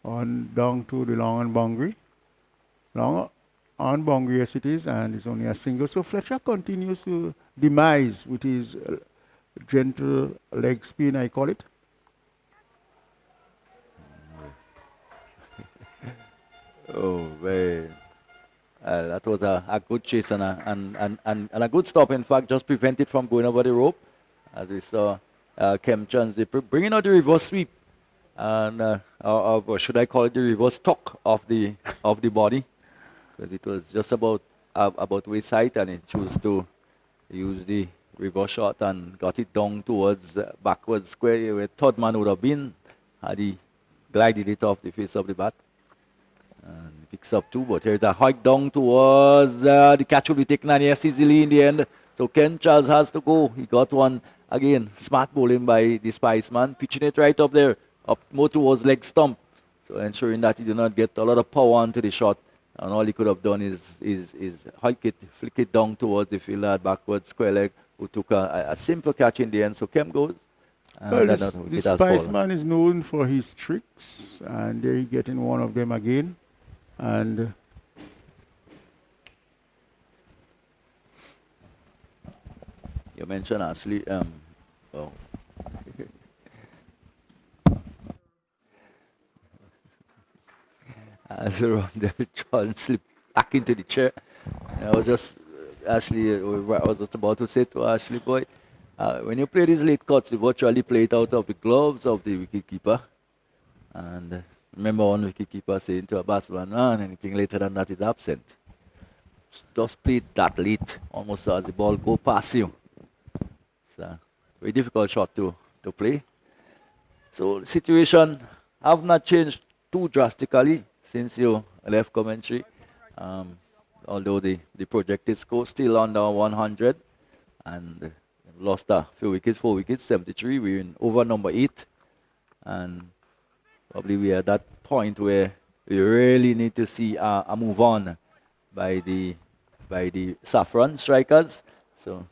on down to the long on boundary. Long on boundary, yes it is, and it's only a single. So Fletcher continues to demise with his gentle leg spin, I call it. Oh, very. That was a good chase and a good stop. In fact, just prevented from going over the rope. As we saw Kem Chance bringing out the reverse sweep, and or should I call it the reverse tuck of the body, because it was just about waist height, and he chose to use the reverse shot and got it down towards backwards square where third man would have been had he glided it off the face of the bat. And picks up 2, but here's a hike down towards the catch will be taken, and yes, easily in the end. So Ken Charles has to go. He got one again. Smart bowling by the Spice man, pitching it right up there, up more towards leg stump. So ensuring that he did not get a lot of power onto the shot. And all he could have done is hike it, flick it down towards the fielder backwards square leg, who took a simple catch in the end. So Kem goes. Well, the Spice man is known for his tricks, and there he getting one of them again. And you mentioned Ashley. Well, as around there, John slipped back into the chair. I was just Ashley. I was just about to say to Ashley, boy, when you play these late cuts, you virtually play it out of the gloves of the wicketkeeper. And remember one wicketkeeper saying to a batsman, anything later than that is absent. Just play it that late, almost as the ball go past you. It's a very difficult shot to play. So the situation have not changed too drastically since you left commentary. Although the projected score still under 100, and lost a few wickets, 4 wickets, 73. We're in over number 8, and probably we are at that point where we really need to see a move on by the Saffron strikers. So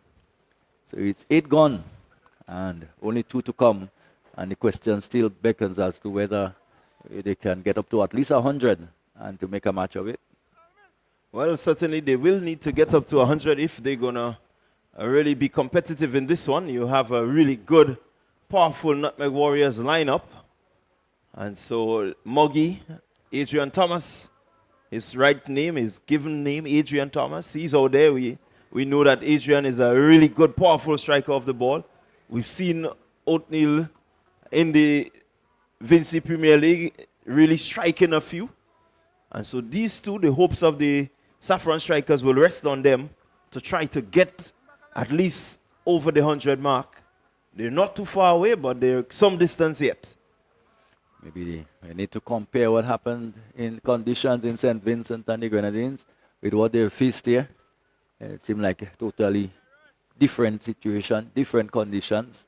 it's 8 gone and only 2 to come, and the question still beckons as to whether they can get up to at least 100 and to make a match of it. Well, certainly they will need to get up to 100 if they're going to really be competitive in this one. You have a really good, powerful Nutmeg Warriors lineup. And so Muggy, Adrian Thomas, his right name, his given name, Adrian Thomas. He's out there. We know that Adrian is a really good, powerful striker of the ball. We've seen Oatmeal in the Vinci Premier League really striking a few. And so these two, the hopes of the Saffron strikers will rest on them to try to get at least over the 100 mark. They're not too far away, but they're some distance yet. Maybe we need to compare what happened in conditions in St. Vincent and the Grenadines with what they faced here. It seemed like a totally different situation, different conditions.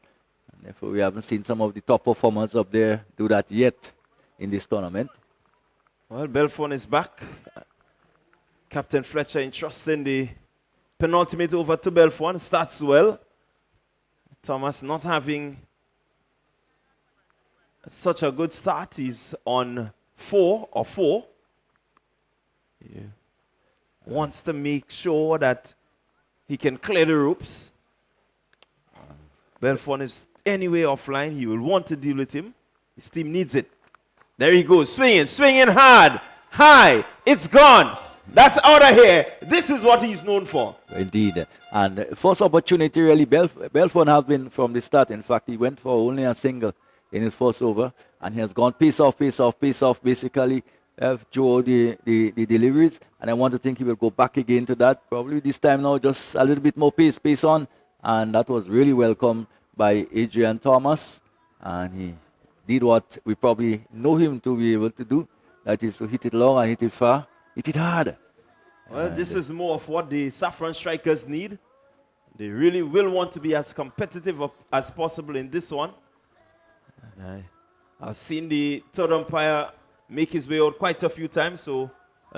And therefore, we haven't seen some of the top performers up there do that yet in this tournament. Well, Belfon is back. Captain Fletcher entrusting the penultimate over to Belfon. Starts well. Thomas not having such a good start. He's on 4. Yeah. Wants to make sure that he can clear the ropes. Belfon is anyway offline. He will want to deal with him. His team needs it. There he goes, swinging hard, high. It's gone. That's out of here. This is what he's known for. Indeed. And first opportunity, really, Belfon has been from the start. In fact, he went for only a single in his first over, and he has gone pace off, basically through the deliveries. And I want to think he will go back again to that. Probably this time now, just a little bit more pace on. And that was really welcome by Adrian Thomas. And he did what we probably know him to be able to do. That is to hit it long and hit it far. Hit it hard. Well, this is more of what the Saffron strikers need. They really will want to be as competitive as possible in this one. And I've seen the third umpire make his way out quite a few times, so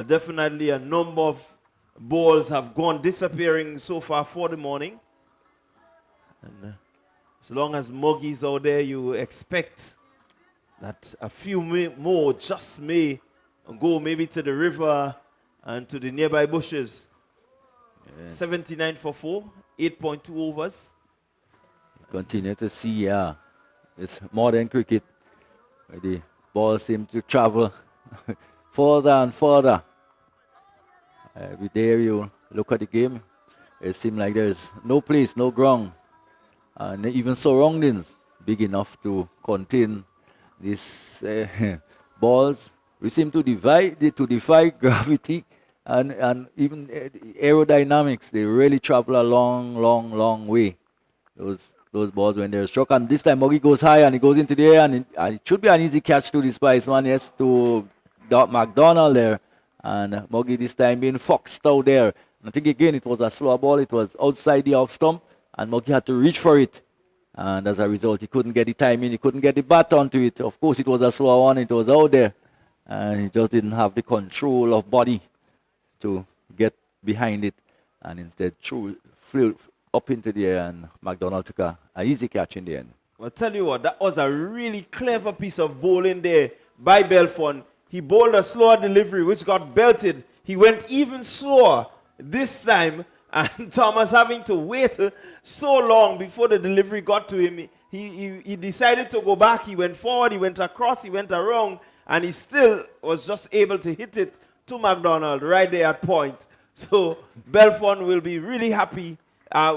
definitely a number of balls have gone disappearing so far for the morning. And as long as Muggy's out there, you expect that a few more just may go maybe to the river and to the nearby bushes. Yes. 79 for 4, 8.2 overs. Continue to see, it's modern cricket where the ball seems to travel further and further. Every day you look at the game, it seems like there's no place, no ground, and even surroundings big enough to contain these balls. We seem to defy gravity and even aerodynamics. They really travel a long way. Those balls when they're struck. And this time Muggy goes high and he goes into the air, and it should be an easy catch to the Spiceman, yes, to McDonald there. And Muggy this time being foxed out there. And I think again it was a slow ball. It was outside the off stump, and Muggy had to reach for it. And as a result, he couldn't get the timing, he couldn't get the bat onto it. Of course, it was a slow one, it was out there. And he just didn't have the control of body to get behind it. And instead, flew up into the air, and McDonald took an easy catch in the end. I'll tell you what, that was a really clever piece of bowling there by Belfon. He bowled a slower delivery, which got belted. He went even slower this time, and Thomas having to wait so long before the delivery got to him. He decided to go back. He went forward, he went across, he went around, and he still was just able to hit it to McDonald right there at point. So Belfon will be really happy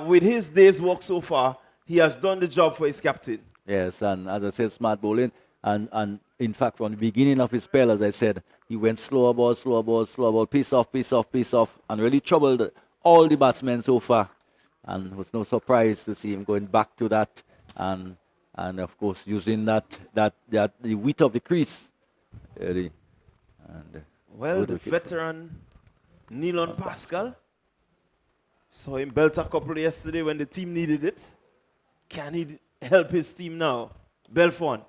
with his day's work so far. He has done the job for his captain. Yes, and as I said, smart bowling. And in fact, from the beginning of his spell, as I said, he went slower ball, piece off, and really troubled all the batsmen so far. And it was no surprise to see him going back to that, and of course using that the width of the crease. Well, the veteran Nilon Pascal saw him belt a couple yesterday when the team needed it. Can he help his team now? Belfon,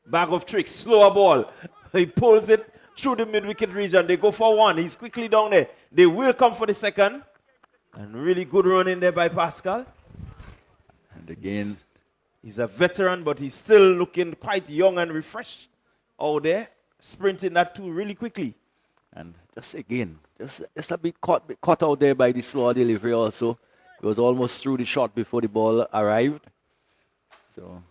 bag of tricks, slower ball. He pulls it through the mid-wicket region. They go for one. He's quickly down there. They will come for the second. And really good run in there by Pascal. And again, he's a veteran, but he's still looking quite young and refreshed out there, sprinting that too really quickly. And just just a bit caught out there by the slower delivery also. It was almost through the shot before the ball arrived. So,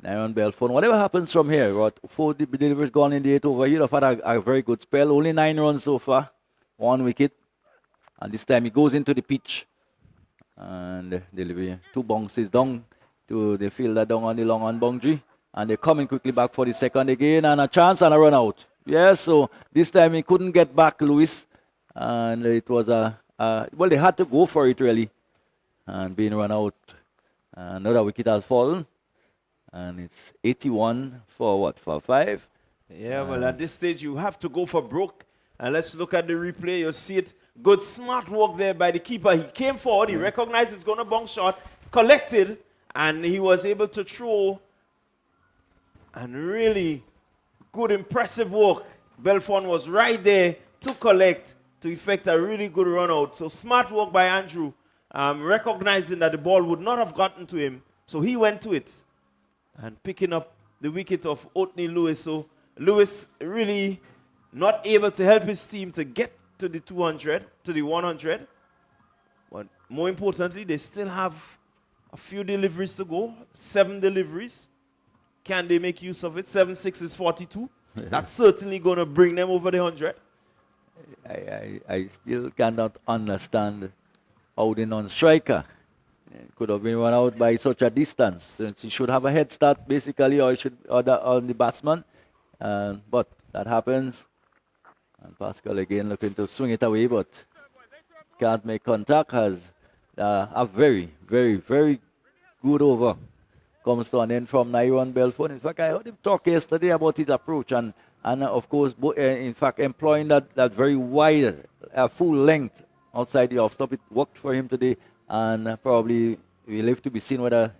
Nairon Belfon, whatever happens from here, what 4 deliveries gone in the 8 over, he'd have had a very good spell. Only 9 runs so far, 1 wicket. And this time he goes into the pitch. And delivery, 2 bounces down to the fielder down on the long on boundary. And they're coming quickly back for the second again. And a chance and a run out. Yes, so this time he couldn't get back Lewis. And it was well, they had to go for it really. And being run out, another wicket has fallen. And it's 81 for what, for 5? Yeah, well, at this stage, you have to go for broke. And let's look at the replay. You'll see it. Good, smart work there by the keeper. He came forward. He recognized it's going to bounce shot, collected, and he was able to throw. And really good, impressive work. Belfon was right there to collect, to effect a really good run out. So smart work by Andrew, recognizing that the ball would not have gotten to him. So he went to it and picking up the wicket of Othni Lewis. So Lewis really not able to help his team to get to the 200, to the 100. But more importantly, they still have a few deliveries to go, 7 deliveries. Can they make use of it? 7-6 is 42. That's certainly going to bring them over the 100. I still cannot understand how the non-striker could have been run out by such a distance. Since he should have a head start basically, or on the batsman. But that happens. And Pascal again looking to swing it away, but can't make contact. Has a very, very, very good over. Comes to an end from Nairon Belfon. In fact, I heard him talk yesterday about his approach and of course, in fact, employing that very wide, full length outside the off stop. It worked for him today, and probably we'll have to be seen whether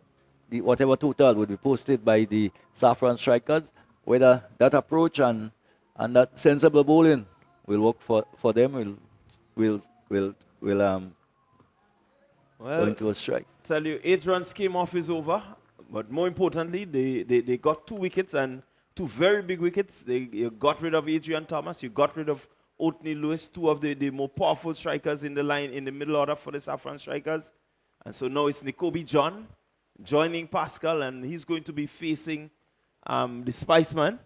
whatever total would be posted by the Saffron strikers, whether that approach and that sensible bowling will work for them. Will go into a strike. Tell you, 8 runs came off his over, but more importantly, they got 2 wickets and 2 very big wickets. You got rid of Adrian Thomas, you got rid of Othni Lewis, 2 of the more powerful strikers in the line in the middle order for the Saffron strikers. And so now it's Nikobe John joining Pascal, and he's going to be facing the Spiceman.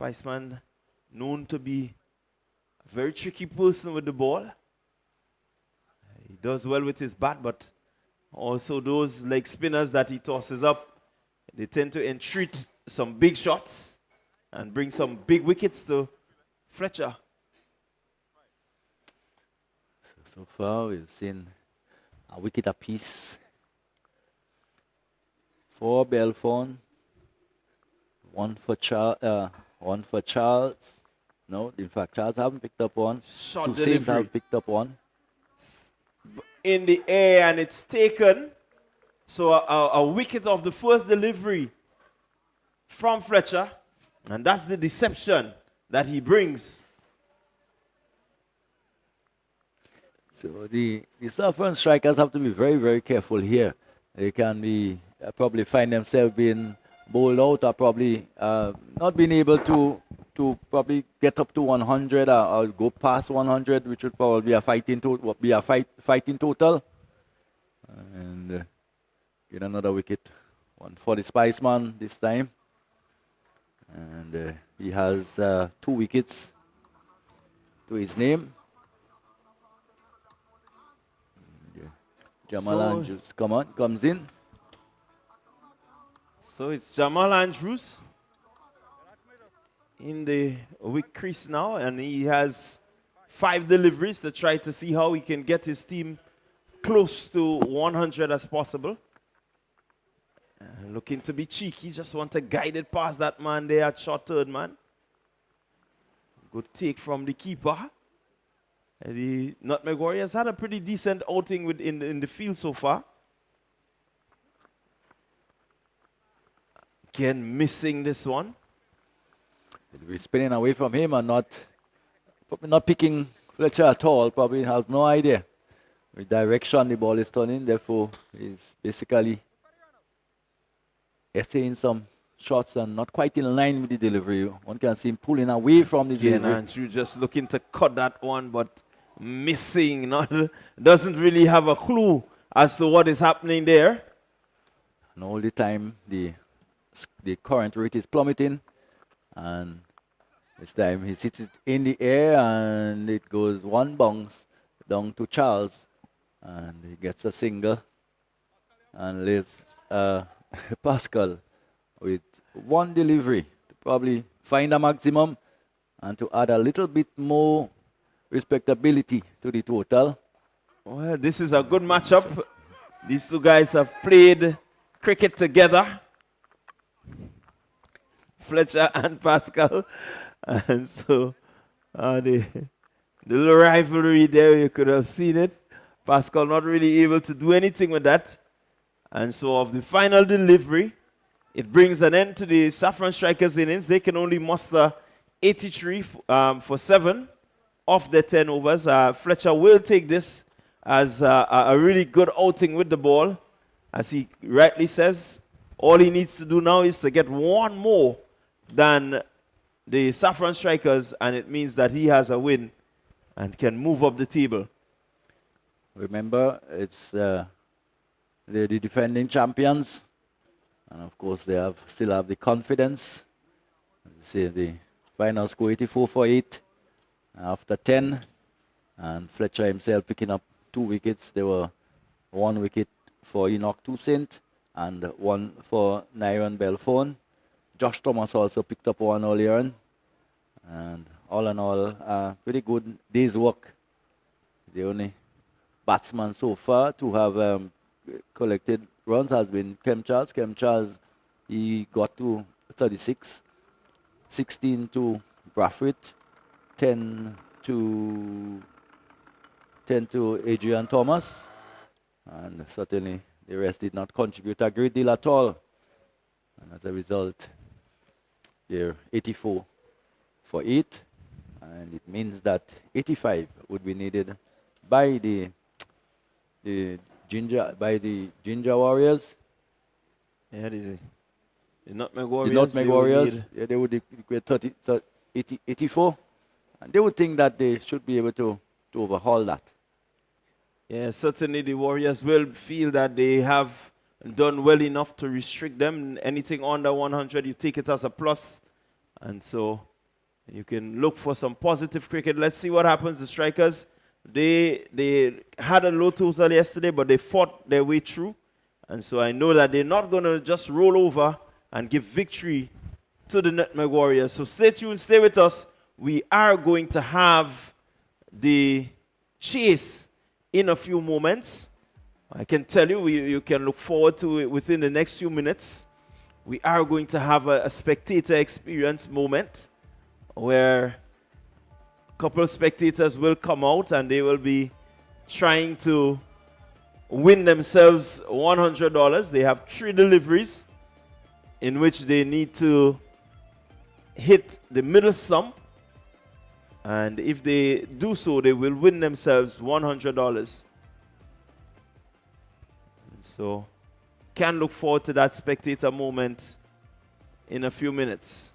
Spiceman, known to be a very tricky person with the ball. He does well with his bat, but also those leg spinners that he tosses up, they tend to entreat some big shots and bring some big wickets to Fletcher. So far, we've seen a wicket apiece for Belfon, one for Charles. No, in fact, Charles haven't picked up one. Shot Two delivery. Saints have picked up one. In the air, and it's taken. So a wicket of the first delivery from Fletcher, and that's the deception that he brings. So the Saffron strikers have to be very, very careful here. They can be probably find themselves being bowled out, or probably not being able to probably get up to 100 or go past 100, which would probably be a fighting total. And get another wicket, one for the Spiceman this time. And he has 2 wickets to his name. Jamal Andrews comes in. So it's Jamal Andrews in the wicket crease now, and he has 5 deliveries to try to see how he can get his team close to 100 as possible. Looking to be cheeky, just want to guide it past that man there at short third man. Good take from the keeper. The Nutmeg Warriors had a pretty decent outing in the field so far. Again, missing this one. We're spinning away from him and probably not picking Fletcher at all. Probably has no idea which direction the ball is turning. Therefore, he's basically essaying some shots and not quite in line with the delivery. One can see him pulling away from the Again, delivery. Andrew just looking to cut that one, but missing. Not doesn't really have a clue as to what is happening there. And all the time, the current rate is plummeting. And this time he hits it in the air and it goes one bounce down to Charles. And he gets a single and leaves Pascal with one delivery to probably find a maximum and to add a little bit more respectability to the total. Well, this is a good matchup. These two guys have played cricket together, Fletcher and Pascal, and so the little rivalry there, you could have seen it. Pascal not really able to do anything with that, and so of the final delivery, it brings an end to the Saffron Strikers innings. They can only muster 83 for 7 off their 10 overs. Fletcher will take this as a really good outing with the ball. As he rightly says, all he needs to do now is to get one more than the Saffron Strikers, and it means that he has a win and can move up the table. Remember, it's the defending champions. And of course, they still have the confidence. See the final score 84 for 8 after 10. And Fletcher himself picking up 2 wickets. There were 1 wicket for Enoch Toussaint and 1 for Nyron Belfon. Josh Thomas also picked up 1 earlier on. And all in all, pretty good day's work. The only batsman so far to have collected runs has been Kem Charles. Kem Charles, he got to 36, 16 to Brathwaite, 10 to Adrian Thomas, and certainly the rest did not contribute a great deal at all. And as a result, they're 84 for 8, and it means that 85 would be needed by the Ginger Warriors. Yeah, the Nutmeg Warriors. The Nutmeg Warriors, yeah, they would equate 84. And they would think that they should be able to overhaul that. Yeah, certainly the Warriors will feel that they have done well enough to restrict them. Anything under 100, you take it as a plus. And so you can look for some positive cricket. Let's see what happens. The Strikers, they had a low total yesterday, but they fought their way through. And so I know that they're not going to just roll over and give victory to the Nutmeg Warriors. So stay tuned, stay with us. We are going to have the chase in a few moments. I can tell you, you can look forward to it within the next few minutes. We are going to have a spectator experience moment where a couple of spectators will come out and they will be trying to win themselves $100. They have 3 deliveries in which they need to hit the middle stump. And if they do so, they will win themselves $100. So, can look forward to that spectator moment in a few minutes.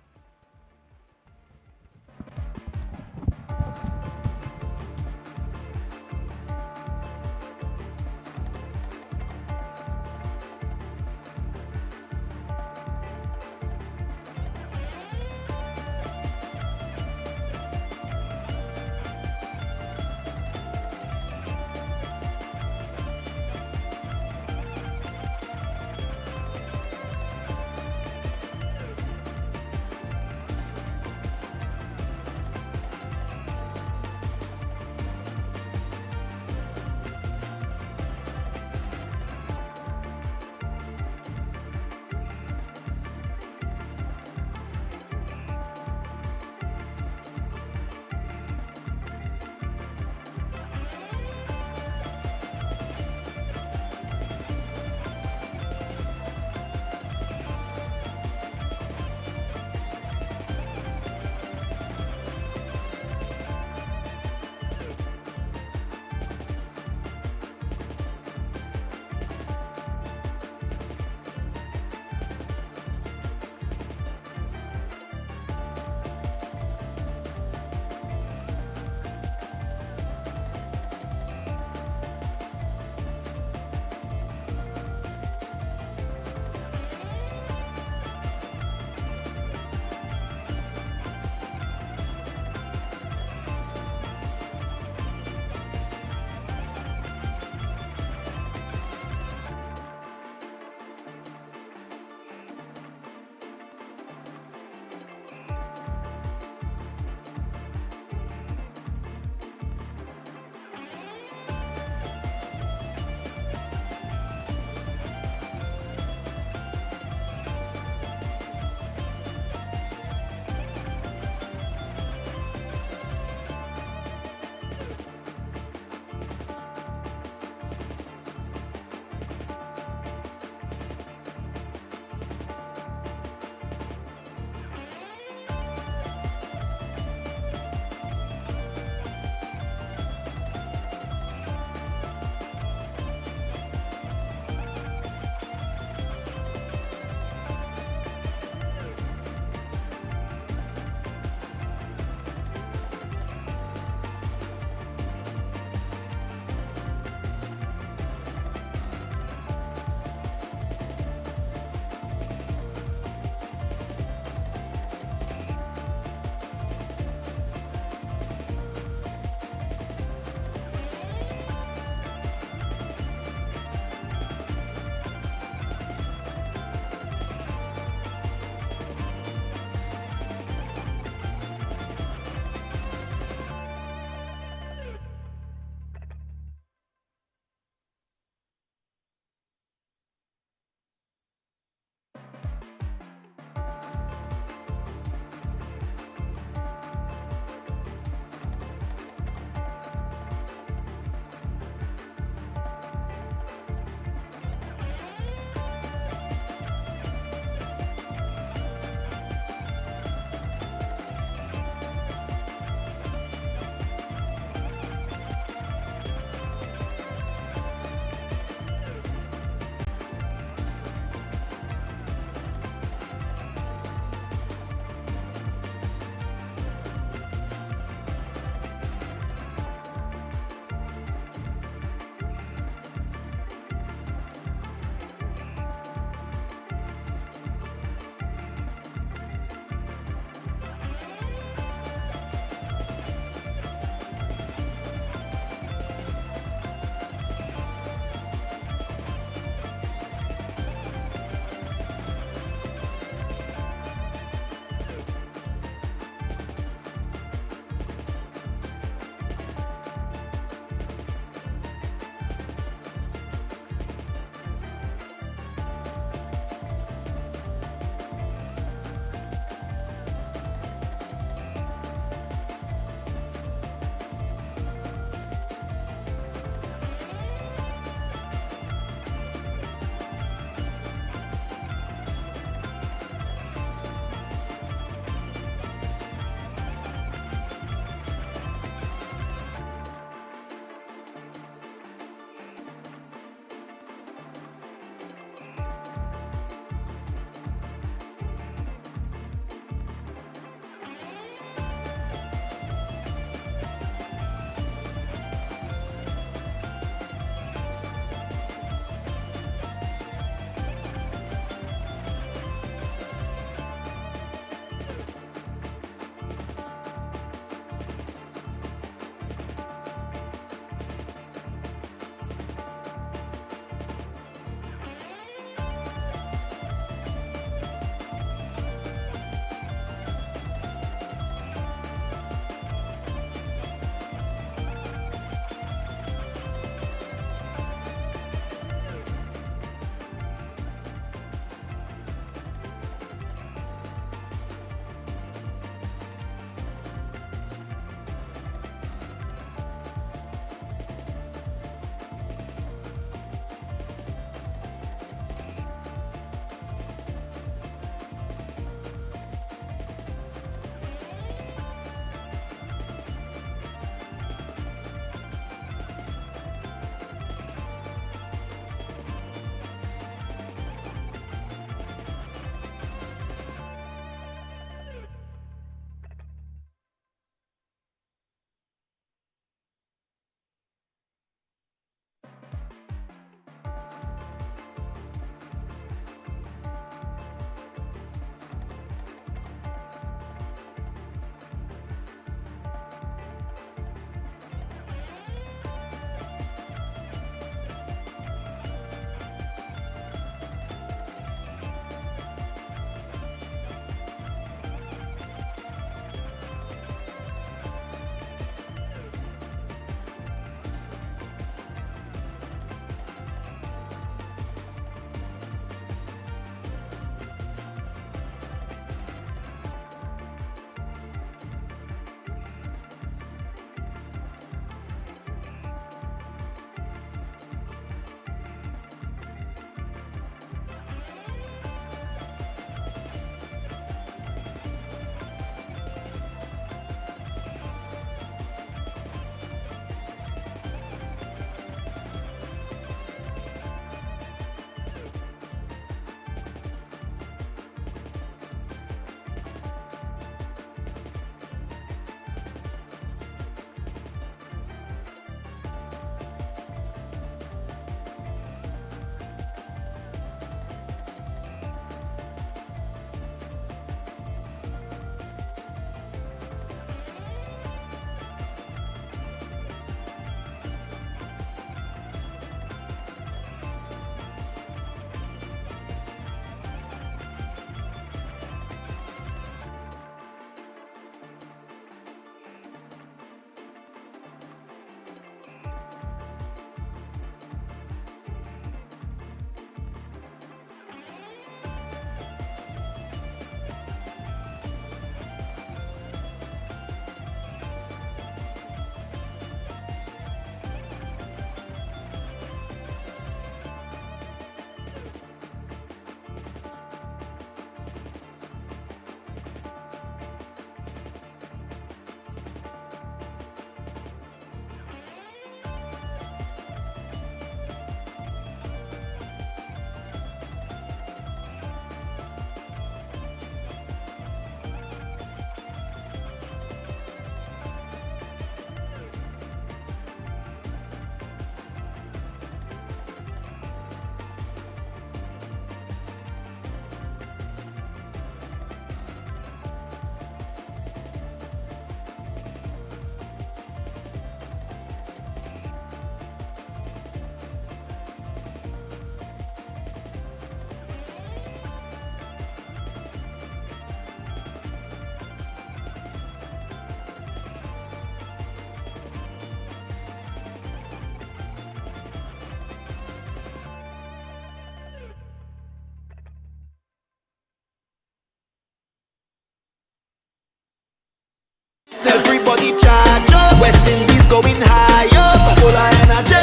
Everybody charge up. West Indies going high up. Full of energy,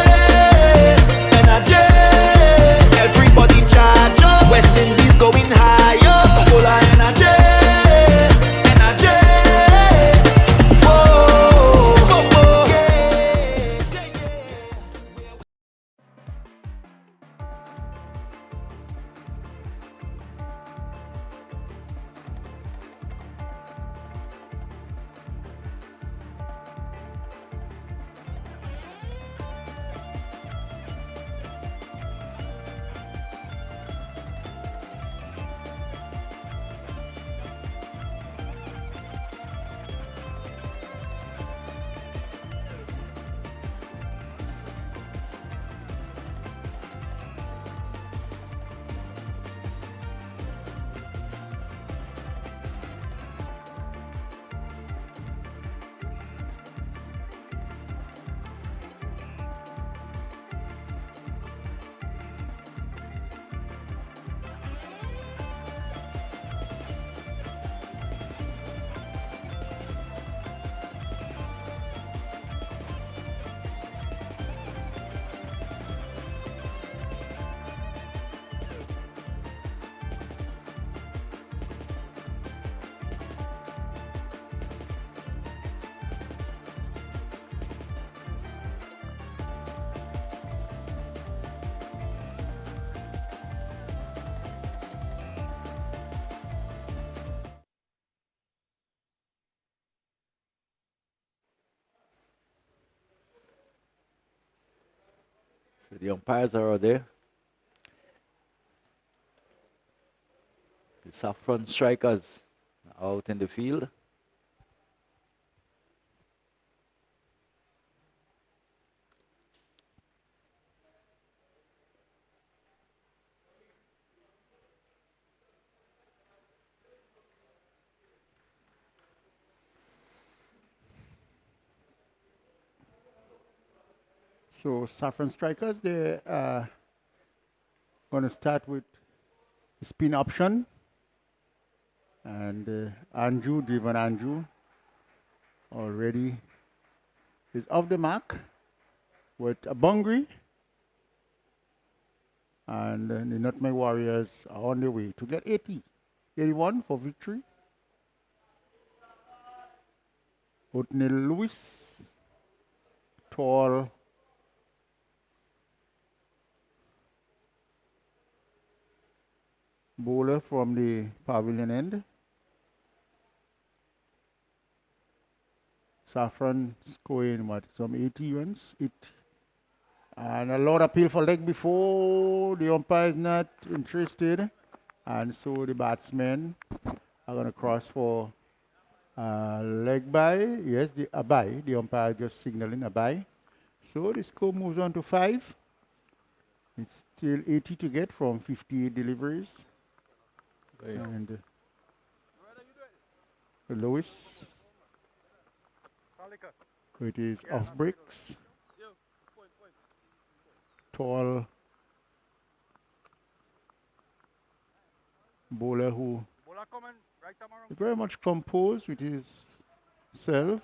energy. Everybody charge up. West Indies going high up. Full of energy, energy. Whoa, whoa, whoa. Yeah, yeah, yeah. So the umpires are out there. The Saffron strikers are out in the field. So Saffron strikers, they're going to start with the spin option. And Andrew, driven Andrew, already is off the mark with a bungry. And the Nutmeg Warriors are on their way to get 81 for victory. Othniel Lewis, tall bowler from the pavilion end. Saffron scoring some 80 runs. And a lot of appeal for leg before. The umpire is not interested. And so the batsmen are going to cross for leg by. Yes, a bye. The umpire just signaling a bye. So the score moves on to 5. It's still 80 to get from 58 deliveries. And Lewis with his off breaks. Tall bowler who is very much composed with his serve.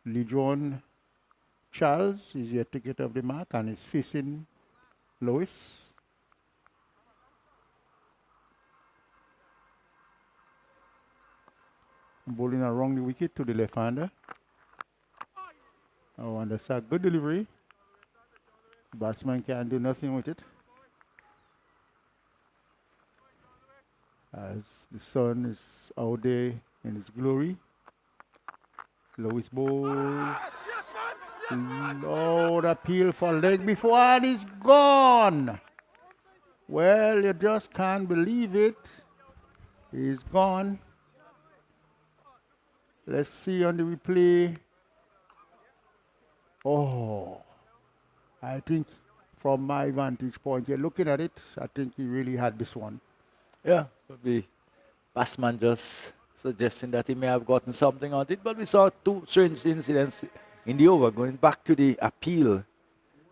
Lejon Charles is yet to get off the mark and is facing Lewis. Bowling around the wicket to the left-hander. Oh, and that's a good delivery. Batsman can't do nothing with it. As the sun is out there in its glory. Lewis bowls. Lord, appeal for leg before and it's gone. Well, you just can't believe it. He's gone. Let's see on the replay. Oh, I think from my vantage point, you're looking at it, I think he really had this one. Yeah, could be batsman just suggesting that he may have gotten something on it, but we saw two strange incidents in the over. Going back to the appeal,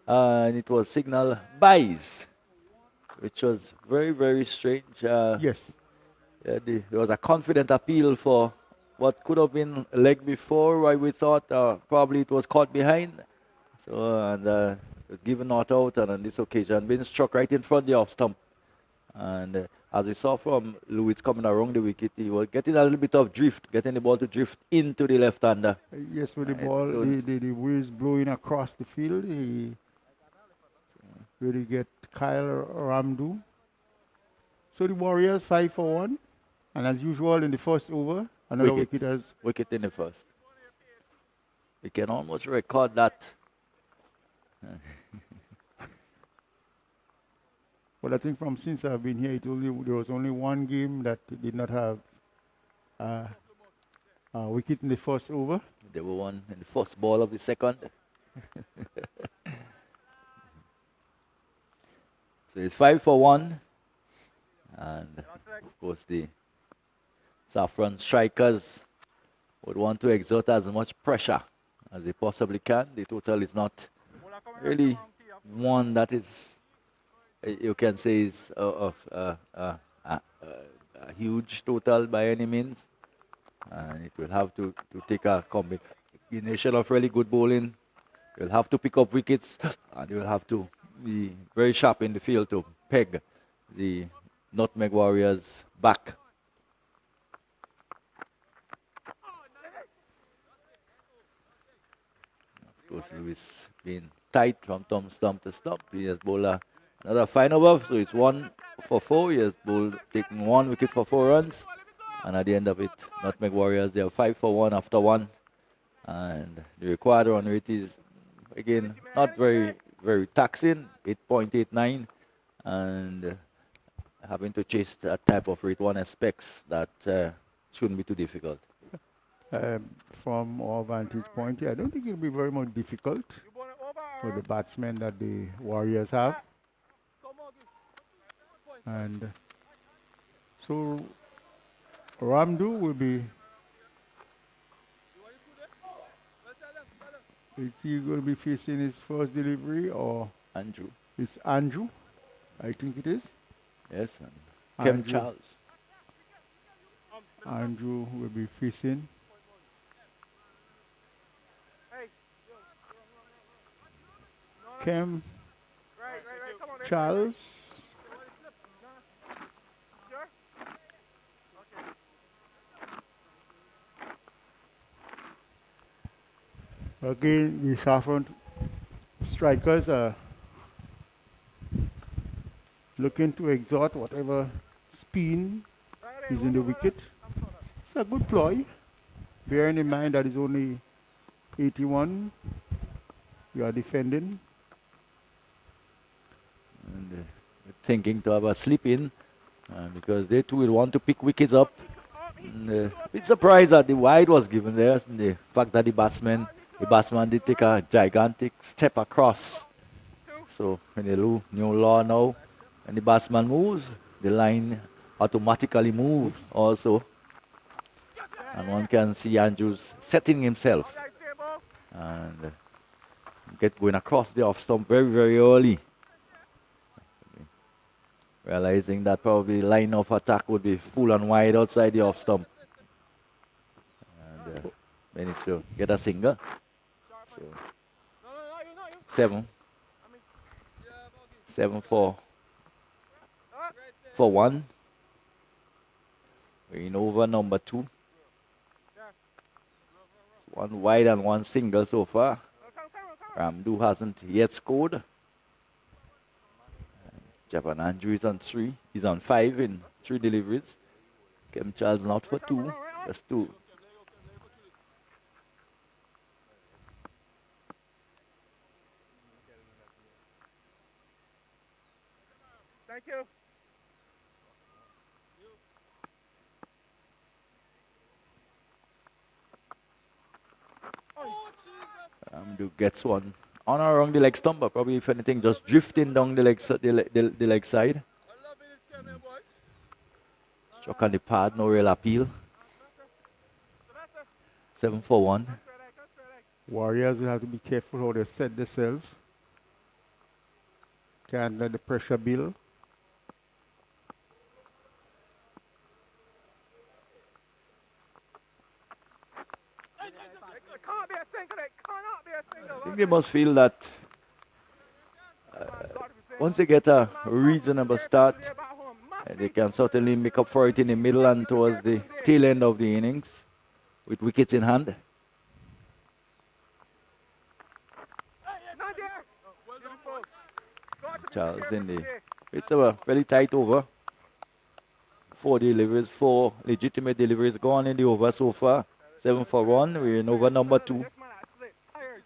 and it was signal buys, which was very, very strange. Yes. There was a confident appeal for what could have been a leg before, why we thought probably it was caught behind. So, and given not out, and on this occasion, being struck right in front of the off stump. And as we saw from Lewis coming around the wicket, he was getting a little bit of drift, getting the ball to drift into the left-hander. Yes, with the ball, the breeze blowing across the field, he really get Kyle Ramdu. So the Warriors 5 for 1. And as usual in the first over, another wicket has... Wicket in the first. We can almost record that. Well, I think from since I've been here, there was only one game that did not have a wicket in the first over. There were one in the first ball of the second. So it's 5 for 1. And of course the Saffron strikers would want to exert as much pressure as they possibly can. The total is not really one that is, you can say, is of a huge total by any means. And it will have to take a combination of really good bowling. You'll have to pick up wickets, and you'll have to be very sharp in the field to peg the Nutmeg Warriors back. Of course, Lewis being tight from stump to stump. He has bowled another fine over, so it's 1 for 4. He has bowled, taken 1 wicket for 4 runs. And at the end of it, Nutmeg Warriors, they are 5 for 1 after 1. And the required run rate is, again, not very, very taxing, 8.89. And having to chase that type of rate, one expects that shouldn't be too difficult. From our vantage point here, I don't think it'll be very much difficult for the batsmen that the Warriors have. And so Ramdu will be... Is he going to be facing his first delivery, or... Andrew. It's Andrew, I think it is. Yes, and Kem Andrew. Charles. Andrew will be facing. Kem Charles. Again, the Saffron strikers are looking to exert whatever spin is in the wicket. It's a good ploy, bearing in mind that it's only 81 you are defending. And thinking to have a slip in because they too will want to pick wickets up. And, a bit surprised that the wide was given there, and the fact that the batsman did take a gigantic step across. So when the new law now, when the batsman moves, the line automatically moves also. And one can see Andrews setting himself and get going across the off stump very, very early. Realizing that probably line of attack would be full and wide outside the off stump. And managed to get a single. So 7 for 1. We're in over number 2. One wide and one single so far. Ramdu hasn't yet scored. Japan Andrew is on 3. He's on 5 in 3 deliveries. Kem Charles not for 2. Just 2. Thank you. Ramdu gets one on or around the leg stump, but probably if anything just drifting down the leg side. Struck on the pad, no real appeal. 7 for 1. Warriors will have to be careful how they set themselves. Can't let the pressure build. It can't be a single. It cannot be a single. I think they must feel that once they get a reasonable start, they can certainly make up for it in the middle and towards the tail end of the innings with wickets in hand. Not there. Beautiful. Charles in the, it's a very tight over. 4 deliveries, 4 legitimate deliveries gone in the over so far. 7 for 1. We're in over number 2. This man had slipped. Tired.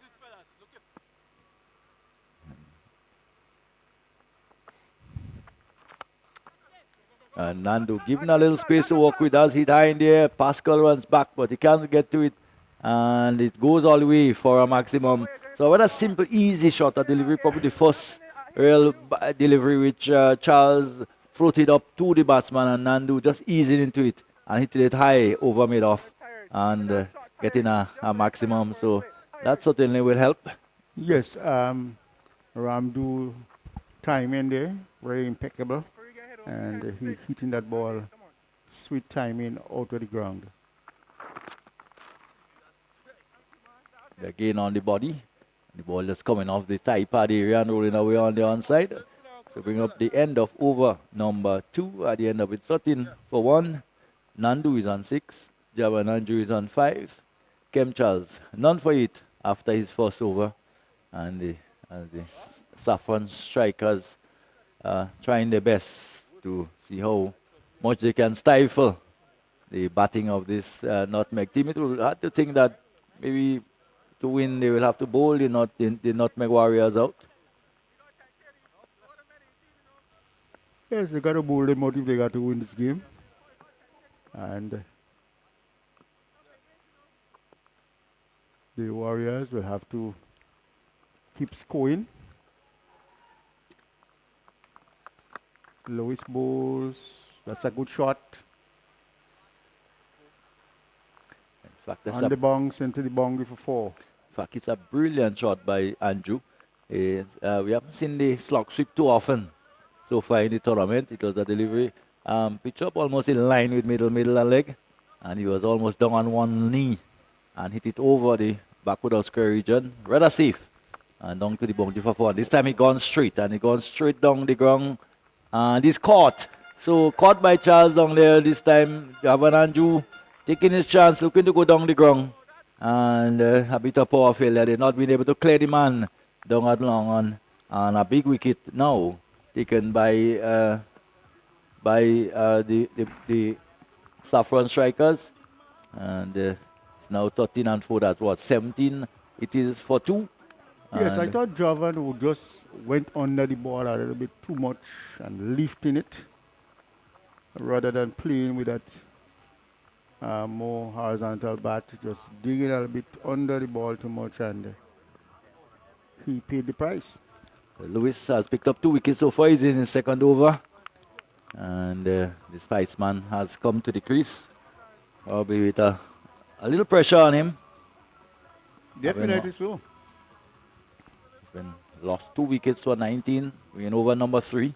And Nandu given a little space to work with us. Hit high in the air. Pascal runs back, but he can't get to it. And it goes all the way for a maximum. So what a simple, easy shot of delivery. Probably the first real delivery which Charles floated up to the batsman, and Nandu just eased into it and hit it high over mid-off and getting a maximum. So that certainly will help. Yes, Ramdu timing there, very impeccable. And he hitting that ball, sweet timing out of the ground. Again on the body. The ball just coming off the thigh pad area and rolling away on the onside. So bring up the end of over number 2. At the end of it, 13 for 1. Nandu is on 6. Java Nanju is on 5. Kem Charles, none for 8 after his first over. And the Saffron strikers trying their best to see how much they can stifle the batting of this Nutmeg team. It will have to think that maybe to win they will have to bowl the Nutmeg Warriors out. Yes, they got to bowl them out if they got to win this game. And the Warriors will have to keep scoring. Lewis bowls. That's a good shot. In fact, that's On the bounce into the boundary for 4. In fact, it's a brilliant shot by Andrew. We haven't seen the slog sweep too often so far in the tournament. It was a delivery pitch up almost in line with middle and leg. And he was almost down on one knee and hit it over the backward of square region. Rather safe. And down to the boundary for 4. This time he gone straight and he gone straight down the ground. And he's caught. So caught by Charles down there this time. Javan Andrew taking his chance, looking to go down the ground. And a bit of power failure. They've not been able to clear the man down at long on. And a big wicket now taken by the Saffron strikers. And it's now 13 and 4. That's what, 17 it is for 2. Yes, I thought Javan who just went under the ball a little bit too much and lifting it rather than playing with that more horizontal bat, just digging a little bit under the ball too much, and he paid the price. Lewis has picked up 2 wickets so far. He's in his second over. And the Spiceman has come to the crease. Probably with a little pressure on him. Definitely so. Been lost 2 wickets for 19. We're in over number 3.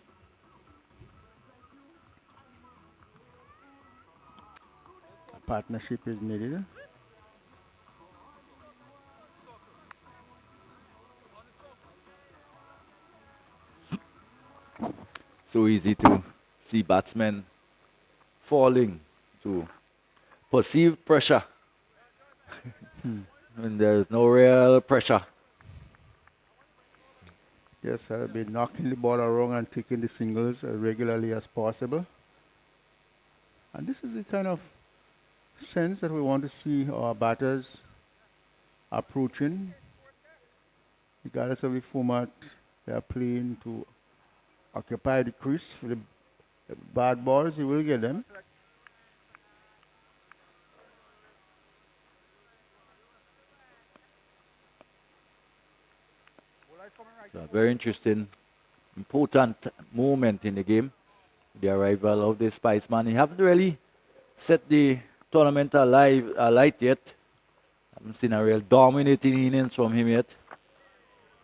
A partnership is needed. So easy to see batsmen falling to perceived pressure. When there's no real pressure. Yes, I'll be knocking the ball around and taking the singles as regularly as possible. And this is the kind of sense that we want to see our batters approaching. Regardless of the format, they are playing to occupy the crease. For the bad balls, you will get them. So a very interesting, important moment in the game. The arrival of the Spiceman. He haven't really set the tournament alight yet. Haven't seen a real dominating innings from him yet.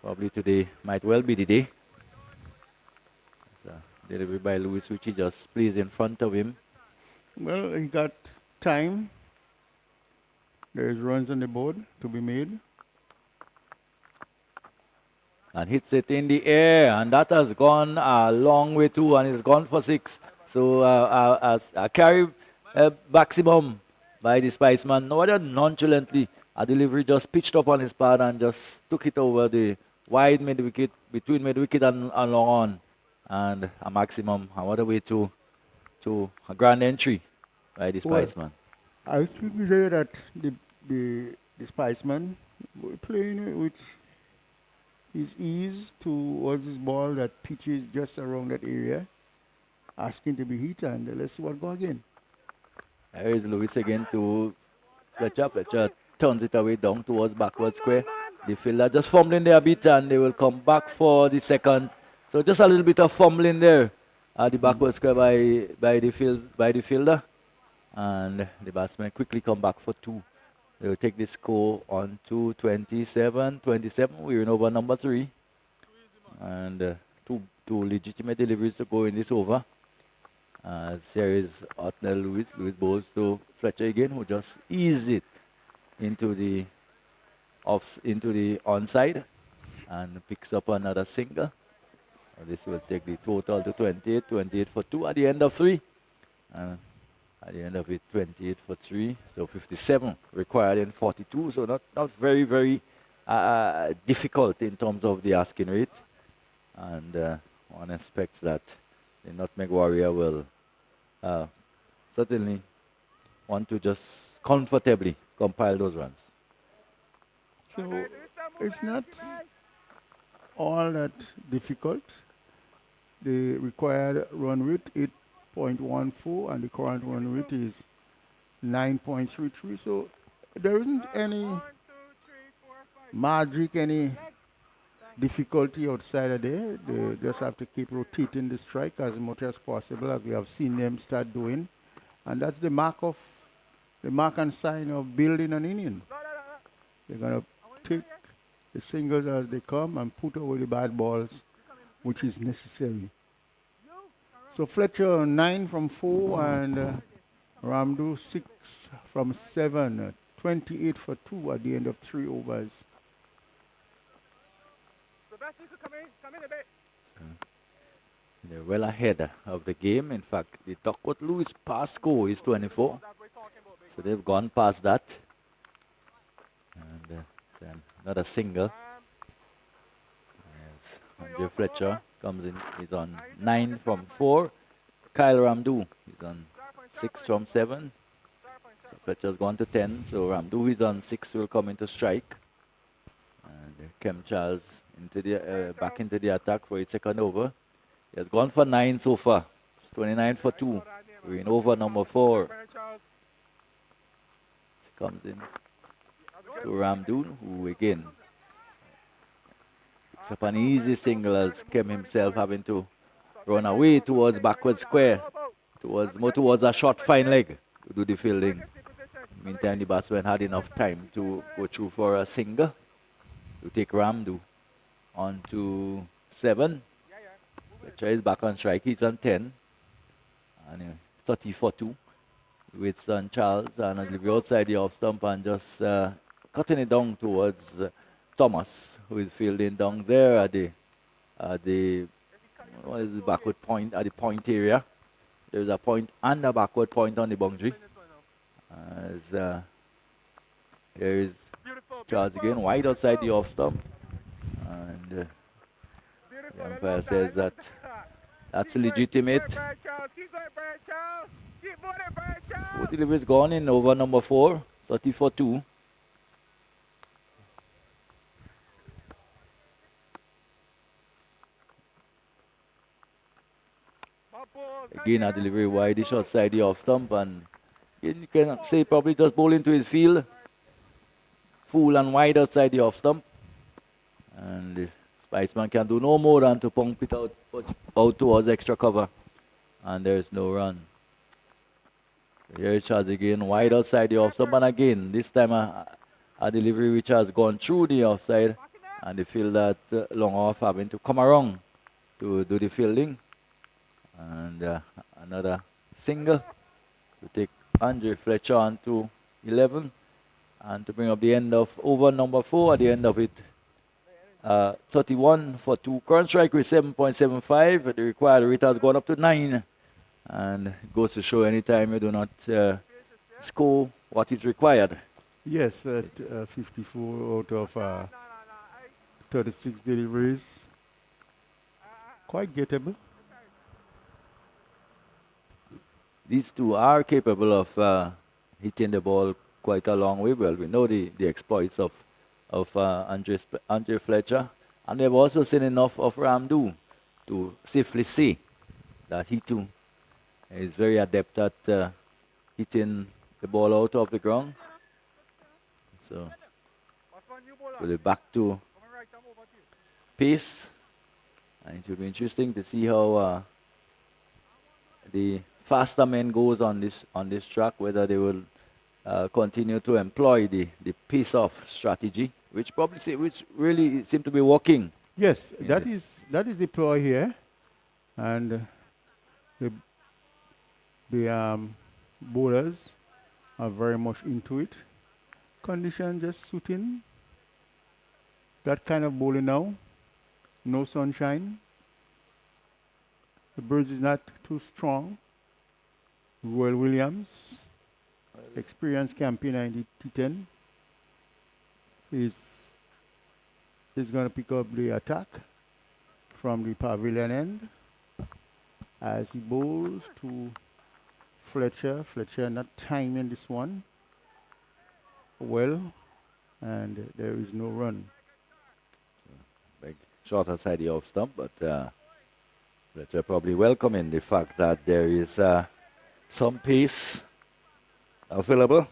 Probably today might well be the day. So delivery by Lewis, which he just plays in front of him. Well, he got time There's runs on the board to be made. And hits it in the air, and that has gone a long way too, and it's gone for 6. So a carry maximum by the Spiceman. No other nonchalantly, a delivery just pitched up on his pad and just took it over the wide mid wicket, between mid wicket and long on, and a maximum. And what a way to a grand entry by the Well, Spiceman. I think we say that the Spiceman were playing with his ease towards his ball that pitches just around that area, asking to be hit, and let's see what go again. There is Lewis again to Fletcher. Fletcher turns it away down towards backward square. The fielder just fumbling there a bit, and they will come back for the second. So just a little bit of fumbling there at the backward square by the fielder, and the batsman quickly come back for 2. They will take the score on to 27-27. We're in over number 3, and two legitimate deliveries to go in this over. There is Otnell Lewis. Lewis bowls to Fletcher again, who just eased it into the onside and picks up another single. This will take the total to 28 for 2 at the end of 3. At the end of it, 28 for 3, so 57 required in 42. So not very, very difficult in terms of the asking rate. And one expects that the Nutmeg Warrior will certainly want to just comfortably compile those runs. So it's not all that difficult. The required run rate 8.14 and the current run rate is 9.33. So there isn't any magic, any difficulty outside of there. They just have to keep rotating the strike as much as possible, as we have seen them start doing. And that's the mark and sign of building an inning. They're going to take the singles as they come and put away the bad balls, which is necessary. So Fletcher 9 from 4 and Ramdu 6 from 7. 28 for 2 at the end of 3 overs. They're well ahead of the game. In fact, the Duckworth-Lewis pass score is 24. So they've gone past that. And another single. Yes. Andre Fletcher comes in. He's on 9 from 4. Kyle Ramdu is on 6 from 7. So Fletcher's gone to 10. So Ramdu is on 6, will come into strike. And Kem Charles back into the attack for his second over. He has gone for 9 so far. It's 29 for 2. We're in over number 4. He comes in to Ramdu, who again picks up an easy single as Kem himself having to run away towards backward square, more towards a short fine leg to do the fielding. Meantime, the batsman had enough time to go through for a single to take Ramdu on to 7. Fletcher is back on strike. He's on 10. And 30 for 2. With on Charles and a delivery outside the off stump and just cutting it down towards Thomas, who is fielding down there at the what is the backward point, at the point area. There's a point and a backward point on the boundary. As here is Charles again, wide outside the off stump. And the umpire says that that's legitimate. 4 deliveries gone in over number 4, 30 for 2. Again, a delivery wide, the short side, the off stump, and you can say probably just bowl into his field. Full and wide outside the off stump. And the Spiceman can do no more than to pump it out towards extra cover. And there's no run. Here it Charles again, wide outside the off stump, and again, this time a delivery which has gone through the offside, and they feel that long off having to come around to do the fielding. And another single to take Andre Fletcher on to 11. And to bring up the end of over number 4 at the end of it, 31 for 2. Current strike with 7.75. The required rate has gone up to 9. And it goes to show anytime you do not score what is required. Yes, at 54 out of 36 deliveries. Quite gettable. These two are capable of hitting the ball quite a long way. Well, we know the exploits of Andre Fletcher, and they've also seen enough of Ramdu to safely say that he too is very adept at hitting the ball out of the ground. So we'll be back to pace, and it will be interesting to see how the faster men goes on this track, whether they will continue to employ the pace-off strategy, which really seem to be working. Yes, that is the ploy here, and the bowlers are very much into it. Condition just suiting that kind of bowling now. No sunshine. The birds is not too strong. Royal Williams, experienced campaigner in the T10, is going to pick up the attack from the pavilion end as he bowls to Fletcher. Fletcher not timing this one well, and there is no run. Big shot outside the off stump, but Fletcher probably welcoming the fact that there is some pace available.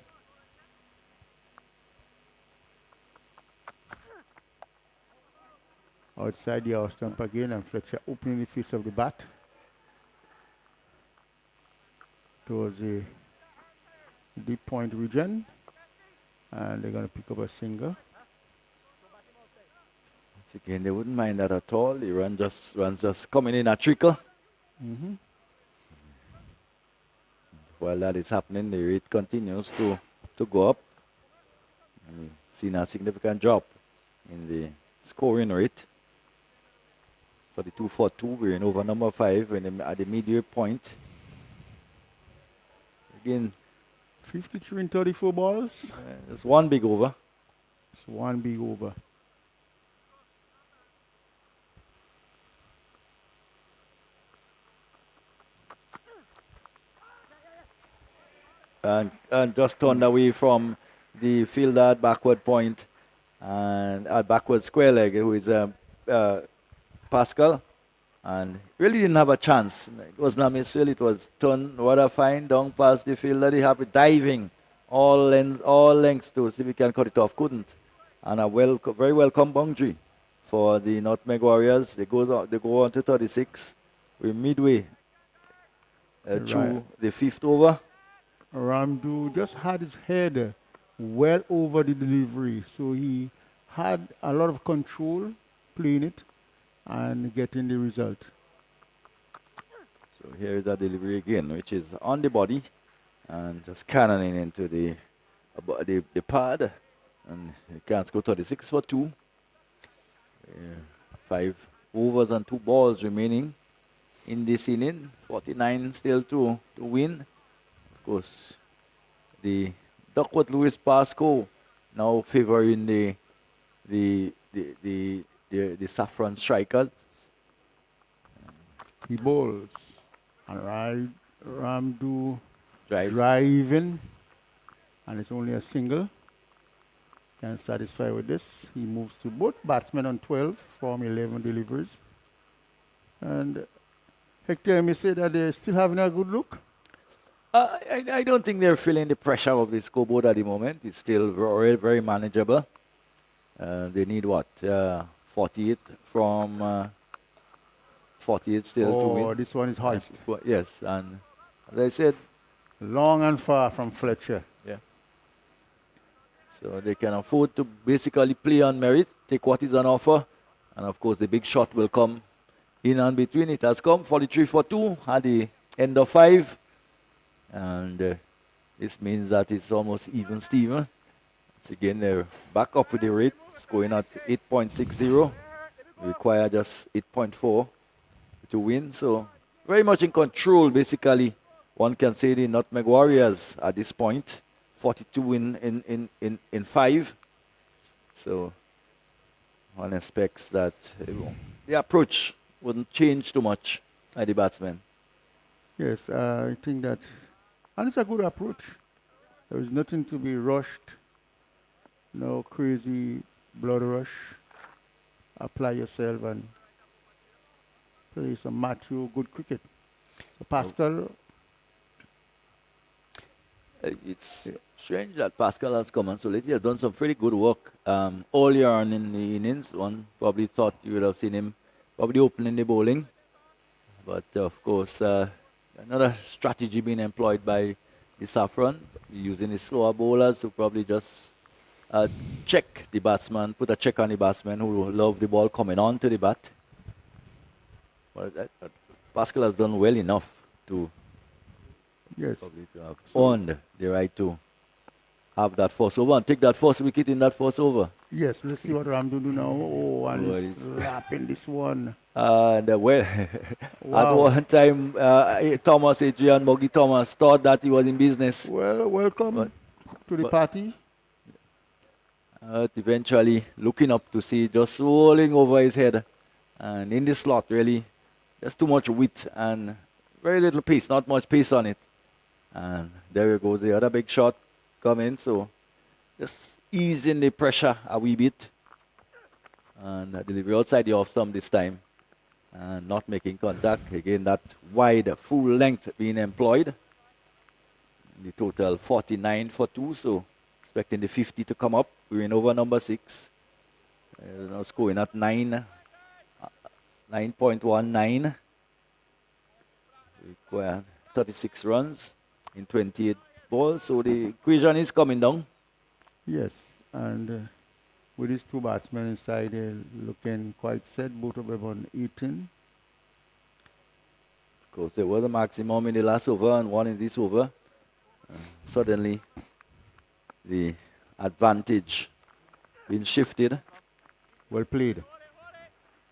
Outside the off stump again, and Fletcher opening the face of the bat towards the deep point region, and they're going to pick up a single. Once again, they wouldn't mind that at all. The runs just coming in a trickle. Mm-hmm. While that is happening, the rate continues to go up. We've seen a significant drop in the scoring rate. For the 2-4-2, we're in over number 5 at the midway point. Again, 53 and 34 balls. just one big over. It's one big over. And just turned away from the fielder at backward point and at backward square leg, who is Pascal, and really didn't have a chance. It was not misfield, it was turned rather fine down past the fielder. They have it diving all lengths to see if he can cut it off. Couldn't. And a very welcome boundary for the Nutmeg Warriors. They go on to 36. We're midway through the 5th over. Ramdu just had his head well over the delivery, so he had a lot of control playing it and getting the result. So here is a delivery again, which is on the body and just cannoning into the pad, and he can't score 36 for 2. 5 overs and 2 balls remaining in this inning. 49 still to win. Of course, the Duckworth-Lewis Pasco now favoring the Saffron strikers. He bowls and Ramdu Driving, and it's only a single. Can satisfy with this. He moves to both batsmen on 12 from 11 deliveries. And Hector, may say that they're still having a good look. I don't think they're feeling the pressure of the scoreboard at the moment. It's still very, very manageable. They need what? 48 from 48 still to win. Oh, this one is hoist. Yes, and as I said, Long and far from Fletcher. yeah. So they can afford to basically play on merit, take what is on offer, and of course the big shot will come in and between. It has come 43 for 2 at the end of 5. And this means that it's almost even Steven. So again, they're back up with the rate, scoring at 8.60. Require just 8.4 to win. So very much in control, basically. One can say the Nutmeg Warriors at this point. 42 in 5. So one expects that the approach wouldn't change too much by the batsmen. Yes, I think that, and it's a good approach. There is nothing to be rushed, no crazy blood rush. Apply yourself and play some mature, good cricket. So Pascal, It's strange that Pascal has come on so late. He has done some pretty good work earlier on in the innings. One probably thought you would have seen him probably opening the bowling. But of course, another strategy being employed by the Saffron, using the slower bowlers to probably just check the batsman, put a check on the batsman who love the ball coming on to the bat. But Pascal has done well enough to yes. probably to have earned the right to have that first over and take that first wicket in that first over. Yes, let's see what Ramdu do now. Oh, and Oh, he's slapping this one. And well, Wow. at one time, Thomas, Adrian Muggy Thomas, thought that he was in business. Well, welcome But- to the but- party. Eventually looking up to see just rolling over his head. And in the slot, really, there's too much width and very little pace, not much pace on it. And there goes the other big shot coming. So just easing the pressure a wee bit. And delivery outside the off stump this time. And not making contact. Again, that wide full length being employed. The total 49 for 2. So expecting the 50 to come up. We're in over number 6. Now scoring at 9.19. Require 36 runs in 28 balls. So the equation is coming down. Yes, and with these two batsmen inside, they're looking quite set. Both of them on 18. Of course, there was a maximum in the last over and one in this over. Suddenly, the advantage being shifted. Well played.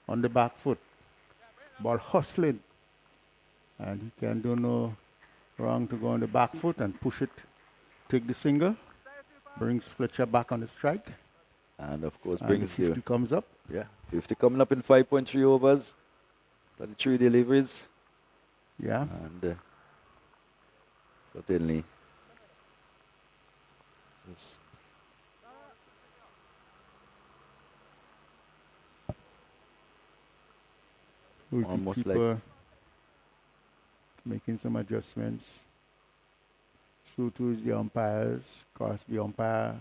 On the back foot. Ball hustling. And he can do no wrong to go on the back foot and push it. Take the single. Brings Fletcher back on the strike. And of course, And the brings 50 you. comes up. Yeah, 50 coming up in 5.3 overs. 33 deliveries. Yeah. And certainly, it's almost like- Wicketkeeper making some adjustments. So too is the umpires. Cross the umpire.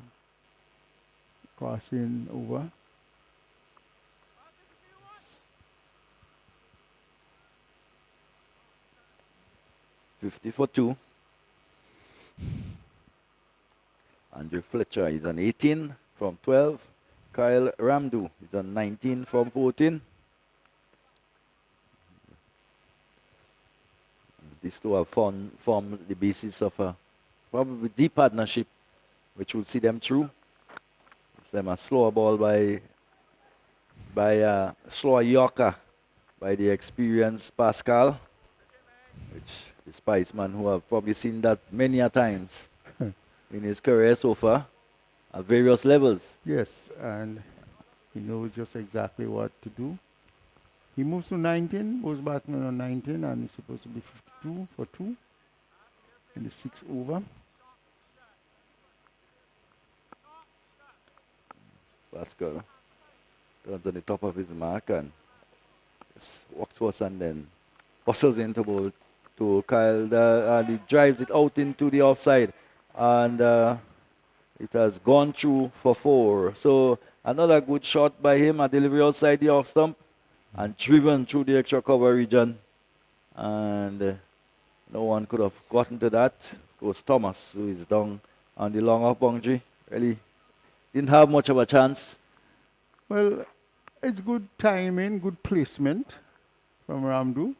Crossing over. $50 for 2. Andrew Fletcher is on 18 from 12. Kyle Ramdu is on 19 from 14. These two have formed the basis of a probably deep partnership, which will see them through. It's them a slower ball by a slower Yorker by the experienced Pascal, which the Spiceman who have probably seen that many a times in his career so far at various levels. Yes, and he knows just exactly what to do. He moves to 19, goes batsman on 19, and it's supposed to be 52 for 2 in the 6th over. Pascal turns on the top of his mark and just walks towards and then hustles into ball to Kyle. And he drives it out into the offside. And it has gone through for 4. So another good shot by him, a delivery outside the off stump and driven through the extra cover region. And no one could have gotten to that. Of course, Thomas, who is down on the long off boundary, really didn't have much of a chance. Well, it's good timing, good placement from Ramdu.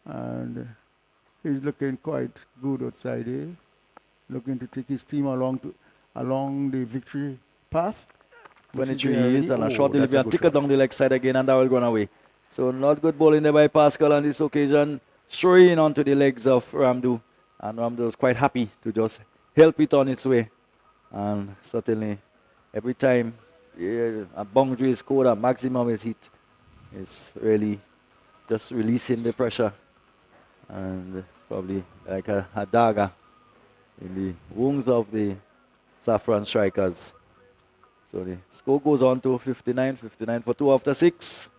And he's looking quite good outside here. Looking to take his team along to along the victory path. which is 23 there years already. and a Oh, short that's delivery and good ticker shot. down the leg side again, and that will run away. So not good bowling there by Pascal on this occasion. Straight onto the legs of Ramdu, and Ramdu was quite happy to just help it on its way. And certainly, every time a boundary is scored, a maximum is hit, it's really just releasing the pressure, and probably like a dagger in the wounds of the Saffron strikers. So the score goes on to 59 for 2 after 6.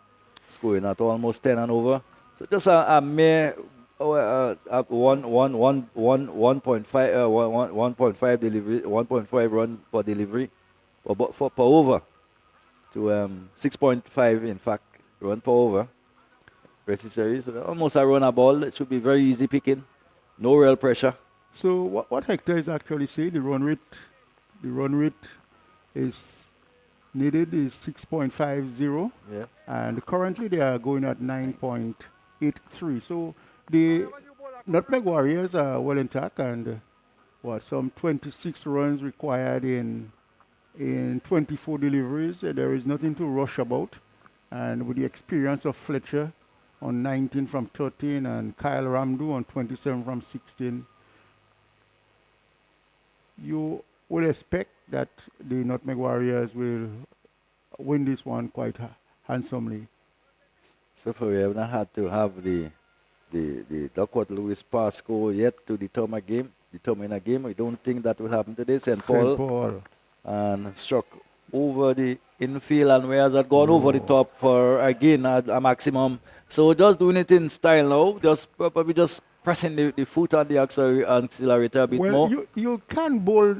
Scoring at almost 10 and over. So just a mere 1.5 delivery, 1.5 run per delivery per over to 6.5 in fact run per over. Necessary. So almost a run a ball. It should be very easy picking. No real pressure. So what Hector is actually saying, the run rate is needed is 6.50, Yeah. and currently they are going at 9.83. So the Nutmeg Warriors are well intact, and some 26 runs required in 24 deliveries. There is nothing to rush about, and with the experience of Fletcher on 19 from 13 and Kyle Ramdu on 27 from 16, you will expect that the Nutmeg Warriors will win this one quite handsomely. So far we have not had to have the Duckworth Lewis pass score yet to determine a game. I don't think that will happen today. St. Paul and struck over the infield, and whereas had gone over the top for again a maximum. So just doing it in style now, just probably just pressing the foot on the accelerator a bit more. Well, you can't bowl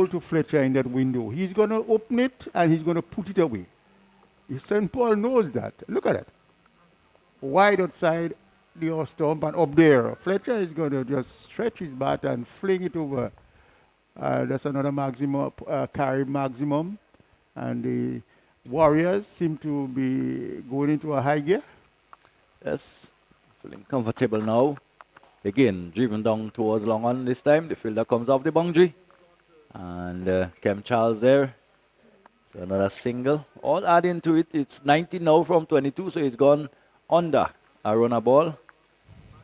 to Fletcher in that window. He's gonna open it and he's gonna put it away. St. Paul knows that. Look at it. Wide outside the off stump and up there. Fletcher is gonna just stretch his bat and fling it over. That's another maximum carry maximum, and the Warriors seem to be going into a high gear. Yes, feeling comfortable now. Again, driven down towards long on this time. The fielder comes off the boundary. And Kem Charles there. So another single. All adding to it. It's 19 now from 22, so he's gone under a runner ball.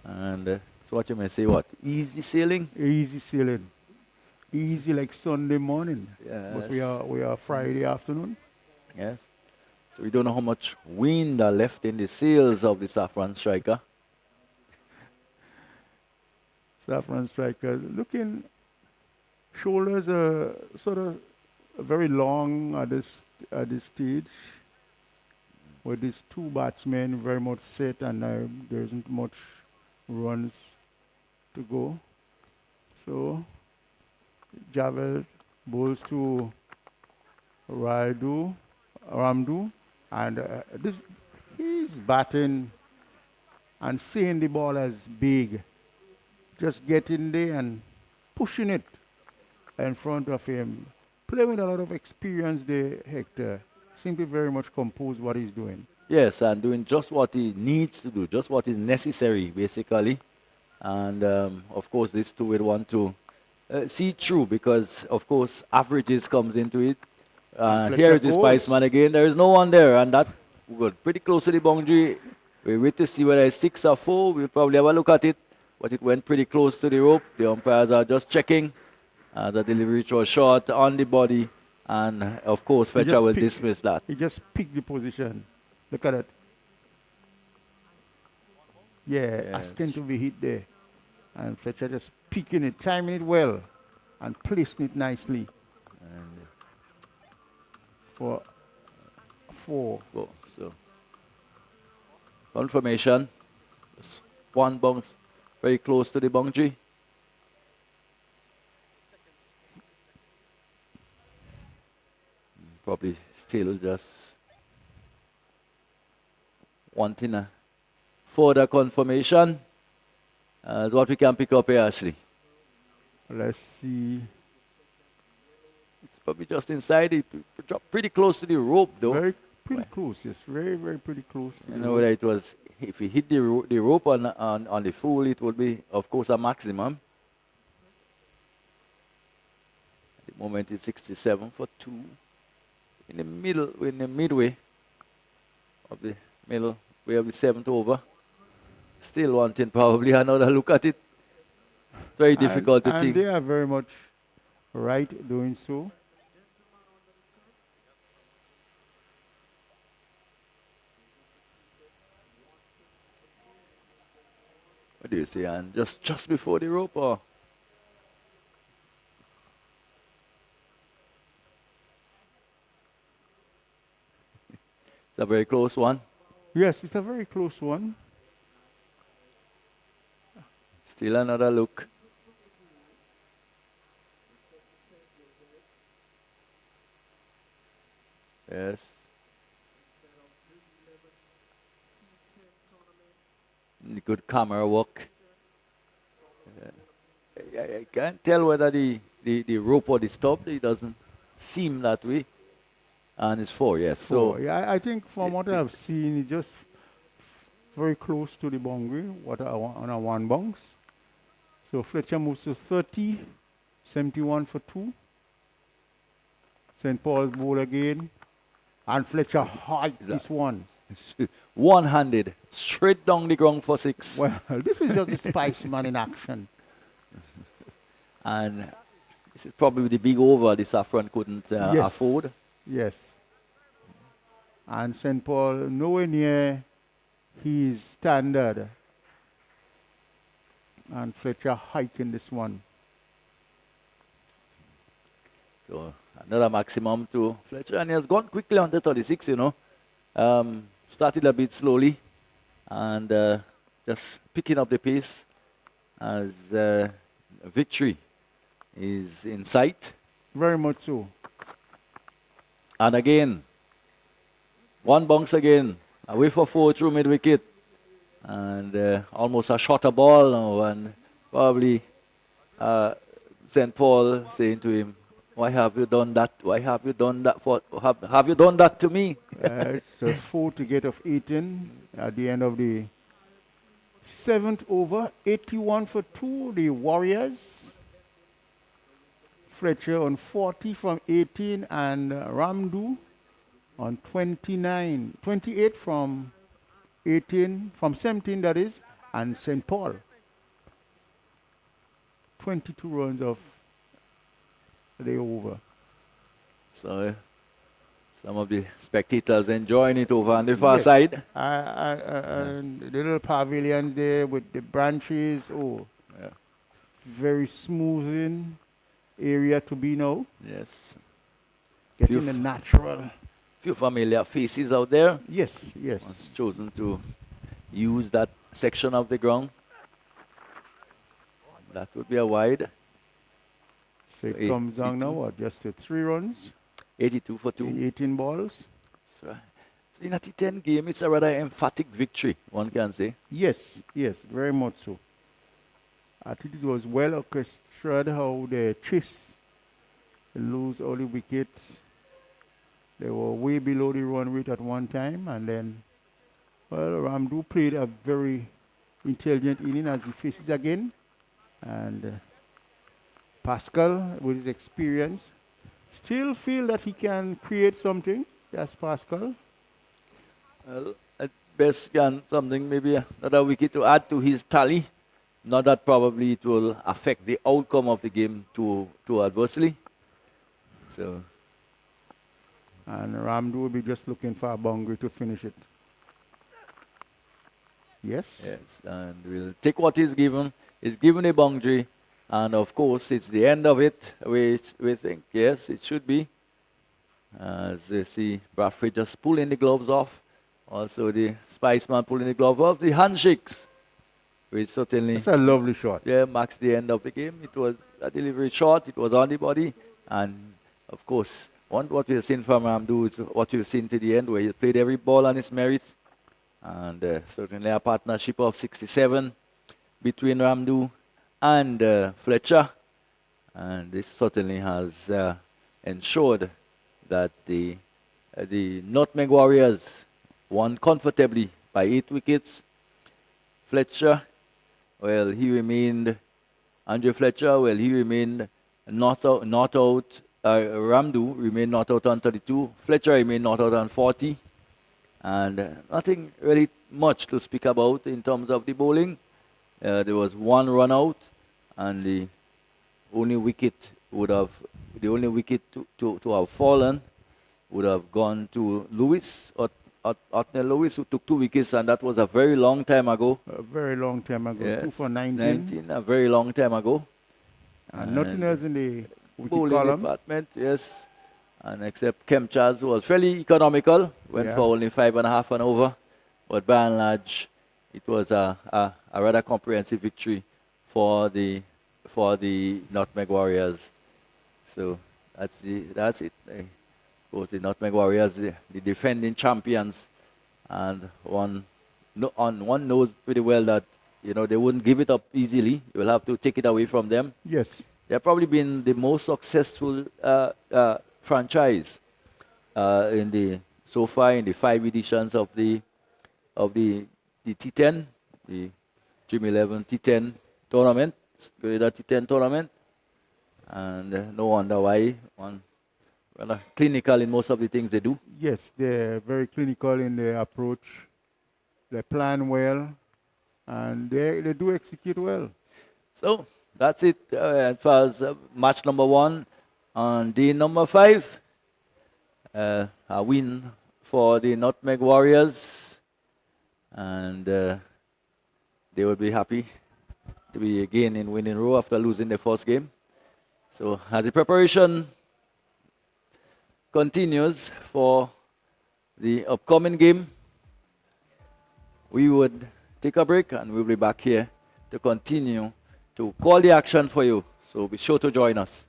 And so what you may say, what? Easy sailing? Easy sailing. Easy like Sunday morning. Yes. But we are Friday afternoon. Yes. So we don't know how much wind are left in the sails of the Saffron striker. Saffron striker looking, shoulders are sort of very long at this stage, with these two batsmen very much set, and there isn't much runs to go. So Javel bowls to Ramdu, and he's batting and seeing the ball as big. Just getting there and pushing it in front of him. Playing with a lot of experience there, Hector. Simply very much composed what he's doing. Yes, and doing just what he needs to do, just what is necessary, basically. And, of course, these two will want to see through because, of course, averages comes into it. Here it is Spiceman again. There is no one there, and that we got pretty close to the boundary. We wait to see whether it's 6 or 4. We'll probably have a look at it. But it went pretty close to the rope. The umpires are just checking. The delivery was short on the body. And, of course, Fletcher will dismiss that. He just picked the position. Look at it. Yeah, Yes. asking to be hit there. And Fletcher just picking it, timing it well, and placing it nicely. And For 4. So, confirmation. Just one bounce very close to the boundary. Probably still just wanting a further confirmation. What we can pick up here, Ashley. Let's see. It's probably just inside. It dropped pretty close to the rope, though. Pretty close, yes. Very, very pretty close. You know whether it was, if he hit the rope on the full, it would be, of course, a maximum. The moment it's 67 for 2. In the middle, in the midway of the middle, we have the 7th over. Still wanting probably another look at it. Very difficult to and think. they are very much right doing so. What do you say, Anne? Just before the rope, or? It's a very close one. Yes, it's a very close one. Still another look. Yes. Good camera work. I can't tell whether the rope or the stop. It doesn't seem that way. And it's 4, yes. So Yeah, I think from what I've seen, it's just very close to the boundary, on a 1 bounce. So Fletcher moves to 30, 71 for 2. St. Paul's ball again. And Fletcher hike this one. one-handed, straight down the ground for 6. Well, this is just the Spiceman in action. And this is probably the big over the Saffron couldn't afford. Yes. And St. Paul nowhere near his standard. And Fletcher hiking this one. So another maximum to Fletcher. And he has gone quickly on the 36, you know. Started a bit slowly and just picking up the pace as victory is in sight. Very much so. And again, 1 bounce again, away for 4 through mid-wicket. And almost a shorter ball now, and probably St. Paul saying to him, "Why have you done that? Why have you done that for? Have you done that to me?" It's a 4 to get of 18 at the end of the 7th over. 81 for 2, the Warriors. Fletcher on 40 from 18 and Ramdu on 28 from 18, from 17 that is, and St. Paul. 22 runs of the over. So some of the spectators enjoying it over on the far side. And the little pavilions there with the branches. Very smoothing area to be now. Yes. Getting the natural. Few familiar faces out there. Yes. Has chosen to use that section of the ground. That would be a wide. So it comes down now, what, just to 3 runs? 82 for 2. In 18 balls. So in a T10 game, it's a rather emphatic victory, one can say. Yes, very much so. I think it was well orchestrated how they chase, lose all the wickets. They were way below the run rate at one time, and then, Ramdu played a very intelligent inning as he faces again. And Pascal, with his experience, still feel that he can create something. That's Pascal. Well, at best can something, maybe another wicket to add to his tally. Not that probably it will affect the outcome of the game too adversely. So. And Ramdu will be just looking for a boundary to finish it. Yes, and we'll take what is given. It's given a boundary, and of course it's the end of it. We think, yes, it should be. As you see, Bradford just pulling the gloves off. Also the Spiceman pulling the glove off. The handshakes, which certainly... It's a lovely shot. Yeah, marks the end of the game. It was a delivery shot. It was on the body. And, of course, what we've seen from Ramdu is what we've seen to the end, where he played every ball on his merit. And certainly a partnership of 67 between Ramdu and Fletcher. And this certainly has ensured that the Nutmeg Warriors won comfortably by 8 wickets. Fletcher, Andrew Fletcher, he remained not out Ramdu remained not out on 32. Fletcher remained not out on 40. And nothing really much to speak about in terms of the bowling. There was one run out, and the only wicket to have fallen would have gone to Lewis, Otnell Lewis, who took 2 wickets, and that was a very long time ago. A very long time ago. Yes, 2 for 19. 19, a very long time ago. And nothing else in the wicket Bowling column. department, yes. And except Kem Charles, who was fairly economical, went for only 5.5 and over. But by and large, it was a rather comprehensive victory for the Nutmeg Warriors. So that's it. Both the Nutmeg Warriors, the defending champions, and one knows pretty well that they wouldn't give it up easily. You will have to take it away from them. Yes. They've probably been the most successful franchise so far in the 5 editions of the T10, the Dream 11 T10 tournament, Greater T10 tournament, and no wonder why. Rather clinical in most of the things they do. Yes, they're very clinical in their approach. They plan well, and they do execute well. So that's it as far as match number 1. On day number 5, a win for the Nutmeg Warriors, and they will be happy to be again in winning row after losing the first game. So as the preparation continues for the upcoming game, we would take a break, and we'll be back here to continue to call the action for you. So be sure to join us.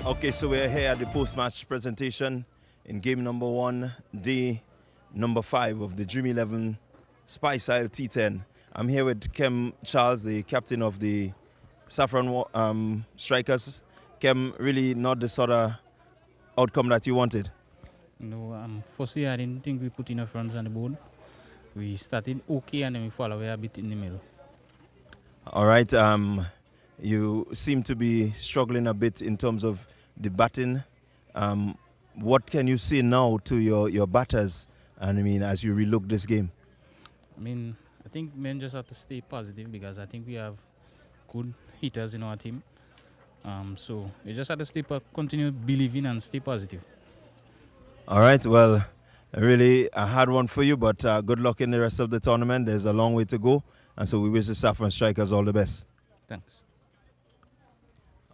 Okay, so we're here at the post-match presentation in game number 1, day number 5 of the Dream 11 Spiceisle T10. I'm here with Kem Charles, the captain of the Saffron Strikers. Kem, really not the sort of outcome that you wanted? No, firstly, I didn't think we put enough runs on the board. We started okay, and then we fall away a bit in the middle. All right. You seem to be struggling a bit in terms of the batting. What can you say now to your batters? And I mean, as you relook this game. I mean, I think men just have to stay positive because I think we have good hitters in our team. So you just have to continue believing and stay positive. All right. Well, really a hard one for you, but good luck in the rest of the tournament. There's a long way to go, and so we wish the Saffron Strikers all the best. Thanks.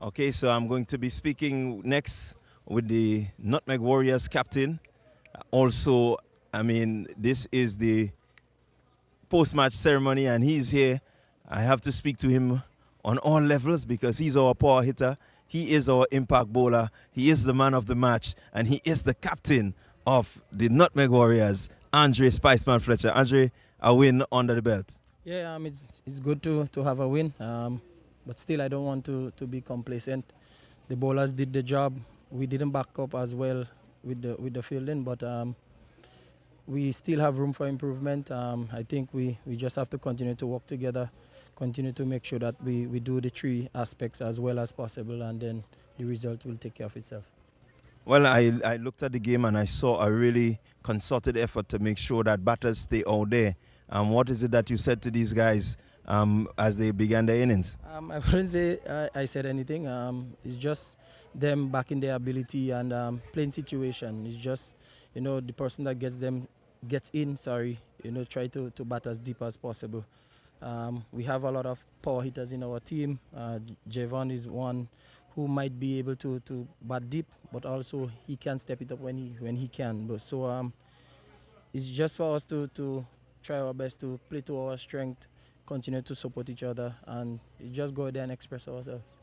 Okay, so I'm going to be speaking next with the Nutmeg Warriors captain. Also, I mean, this is the post-match ceremony, and he's here. I have to speak to him on all levels because he's our power hitter. He is our impact bowler. He is the man of the match, and he is the captain of the Nutmeg Warriors, Andre Spiceman Fletcher. Andre, a win under the belt. Yeah, it's good to have a win, but still I don't want to be complacent. The bowlers did the job. We didn't back up as well with the fielding, but we still have room for improvement. I think we just have to continue to work together, continue to make sure that we do the three aspects as well as possible, and then the result will take care of itself. Well, I looked at the game and I saw a really concerted effort to make sure that batters stay out there. What is it that you said to these guys as they began their innings? I wouldn't say I said anything. It's just them backing their ability and playing situation. It's just, the person that gets in, try to bat as deep as possible. We have a lot of power hitters in our team. Javon is one who might be able to bat deep, but also he can step it up when he can. But so it's just for us to try our best to play to our strength, continue to support each other, and just go there and express ourselves.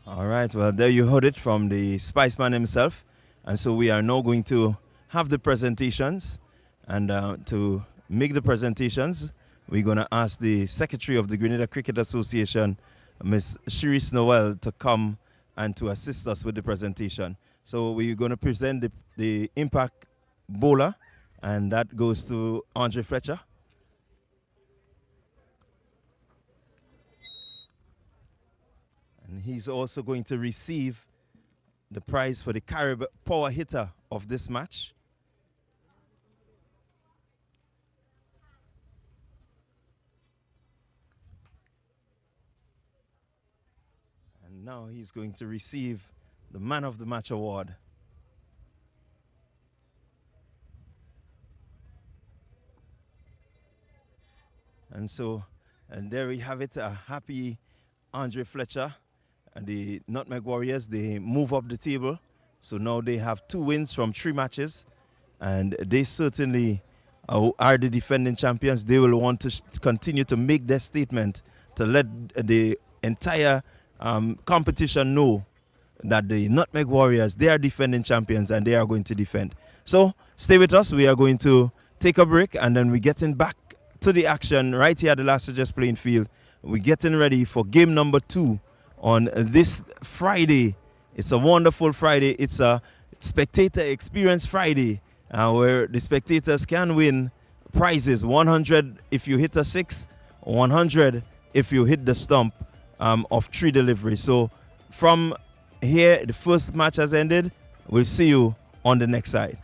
All right, well, there you heard it from the Spiceman himself. And so we are now going to have the presentations. And to make the presentations, we're going to ask the Secretary of the Grenada Cricket Association, Ms. Cherise Noel, to come and to assist us with the presentation. So we're going to present the impact bowler, and that goes to Andre Fletcher. And he's also going to receive the prize for the Carib power hitter of this match. And now he's going to receive the Man of the Match award. And there we have it, a happy Andre Fletcher. And the Nutmeg Warriors, they move up the table. So now they have 2 wins from 3 matches. And they certainly are the defending champions. They will want to continue to make their statement to let the entire competition know that the Nutmeg Warriors, they are defending champions and they are going to defend. So stay with us. We are going to take a break and then we're getting back to the action right here at the Las Vegas playing field. We're getting ready for game number 2 on this Friday. It's a wonderful Friday. It's a spectator experience Friday where the spectators can win prizes. 100 if you hit a 6, 100 if you hit the stump of 3 deliveries. So from here, the first match has ended. We'll see you on the next side.